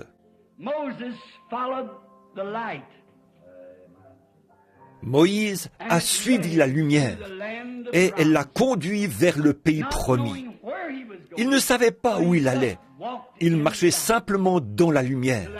Moïse a suivi la lumière et elle l'a conduit vers le pays promis. Il ne savait pas où il allait. Il marchait simplement dans la lumière,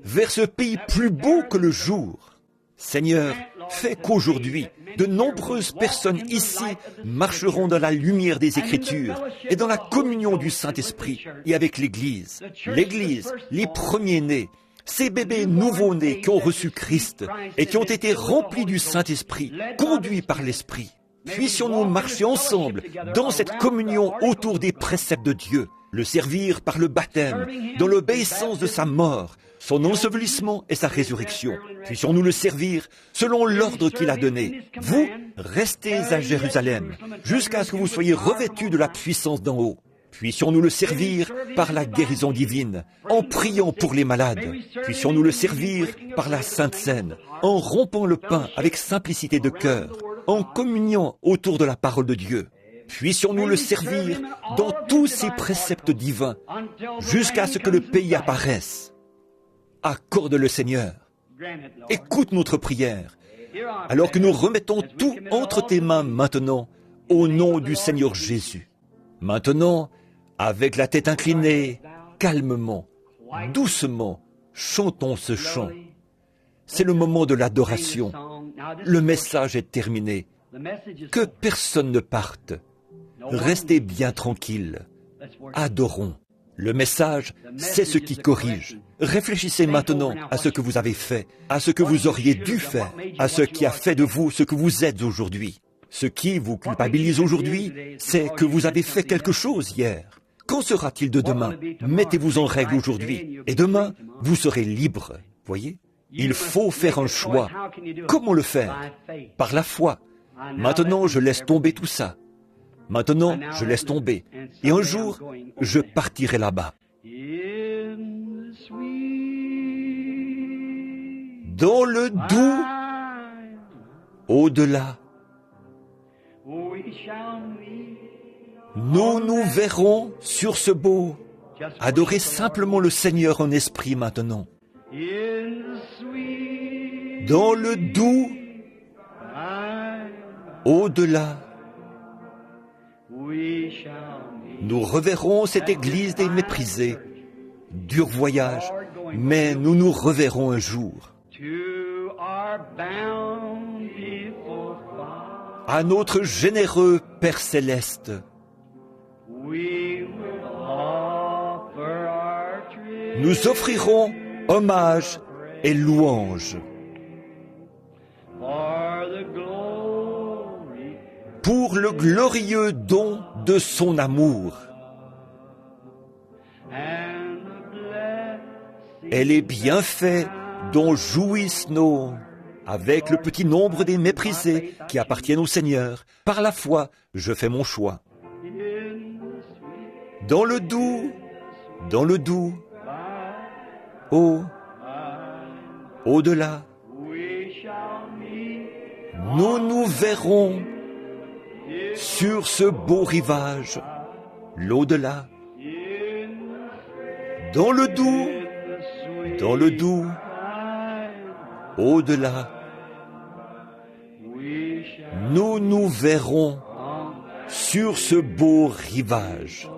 vers ce pays plus beau que le jour. Seigneur, fais qu'aujourd'hui, de nombreuses personnes ici marcheront dans la lumière des Écritures et dans la communion du Saint-Esprit et avec l'Église. L'Église, les premiers-nés, ces bébés nouveau-nés qui ont reçu Christ et qui ont été remplis du Saint-Esprit, conduits par l'Esprit. Puissions-nous marcher ensemble dans cette communion autour des préceptes de Dieu, le servir par le baptême, dans l'obéissance de sa mort, son ensevelissement et sa résurrection. Puissions-nous le servir selon l'ordre qu'il a donné. Vous, restez à Jérusalem, jusqu'à ce que vous soyez revêtus de la puissance d'en haut. Puissions-nous le servir par la guérison divine, en priant pour les malades. Puissions-nous le servir par la Sainte Seine, en rompant le pain avec simplicité de cœur, en communiant autour de la parole de Dieu. Puissions-nous le servir dans tous ses préceptes divins, jusqu'à ce que le pays apparaisse. Accorde-le, Seigneur. Écoute notre prière, alors que nous remettons tout entre tes mains maintenant, au nom du Seigneur Jésus. Maintenant, avec la tête inclinée, calmement, doucement, chantons ce chant. C'est le moment de l'adoration. Le message est terminé. Que personne ne parte. Restez bien tranquille. Adorons. Le message, c'est ce qui corrige. Réfléchissez maintenant à ce que vous avez fait, à ce que vous auriez dû faire, à ce qui a fait de vous ce que vous êtes aujourd'hui. Ce qui vous culpabilise aujourd'hui, c'est que vous avez fait quelque chose hier. Qu'en sera-t-il de demain? Mettez-vous en règle aujourd'hui, et demain, vous serez libre. Voyez? Il faut faire un choix. Comment le faire? Par la foi. Maintenant, je laisse tomber tout ça. Maintenant, je laisse tomber. Et un jour, je partirai là-bas. Dans le doux, au-delà, nous verrons sur ce beau. Adorez simplement le Seigneur en esprit maintenant. Dans le doux, au-delà, nous reverrons cette église des méprisés. Dur voyage, mais nous nous reverrons un jour. À notre généreux Père céleste, nous offrirons hommage et louange pour le glorieux don de son amour et les bienfaits dont jouissent nos, avec le petit nombre des méprisés qui appartiennent au Seigneur. Par la foi, je fais mon choix. Dans le doux, au-delà, nous verrons sur ce beau rivage, l'au-delà. Dans le doux, au-delà, nous verrons sur ce beau rivage.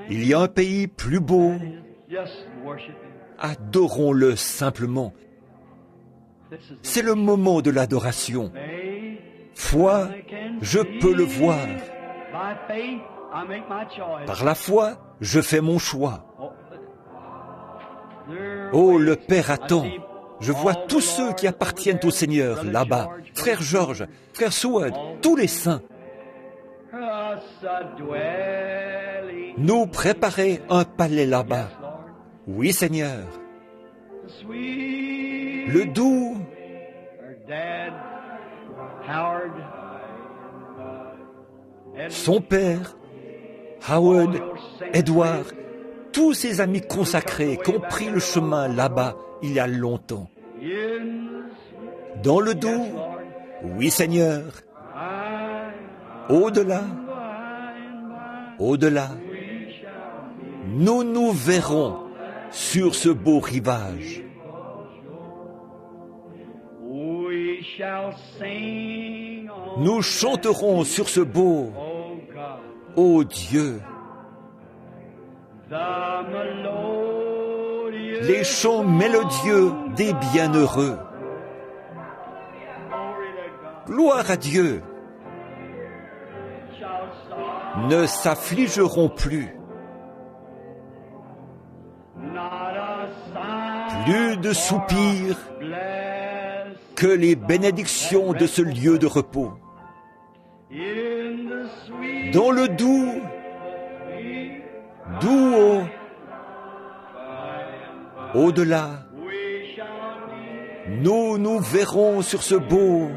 Il y a un pays plus beau. Adorons-le simplement. C'est le moment de l'adoration. Foi, je peux le voir. Par la foi, je fais mon choix. Oh, le Père attend. Je vois tous ceux qui appartiennent au Seigneur là-bas. Frère Georges, Frère Seward, tous les saints. Nous préparer un palais là-bas. Oui, Seigneur. Le doux, son père, Howard, Edward, tous ses amis consacrés qui ont pris le chemin là-bas il y a longtemps. Dans le doux, oui, Seigneur. Au-delà, nous verrons sur ce beau rivage. Nous chanterons sur ce beau, ô Dieu, les chants mélodieux des bienheureux. Gloire à Dieu. Ne s'affligeront plus. Plus de soupirs que les bénédictions de ce lieu de repos. Dans le doux, au-delà, nous verrons sur ce beau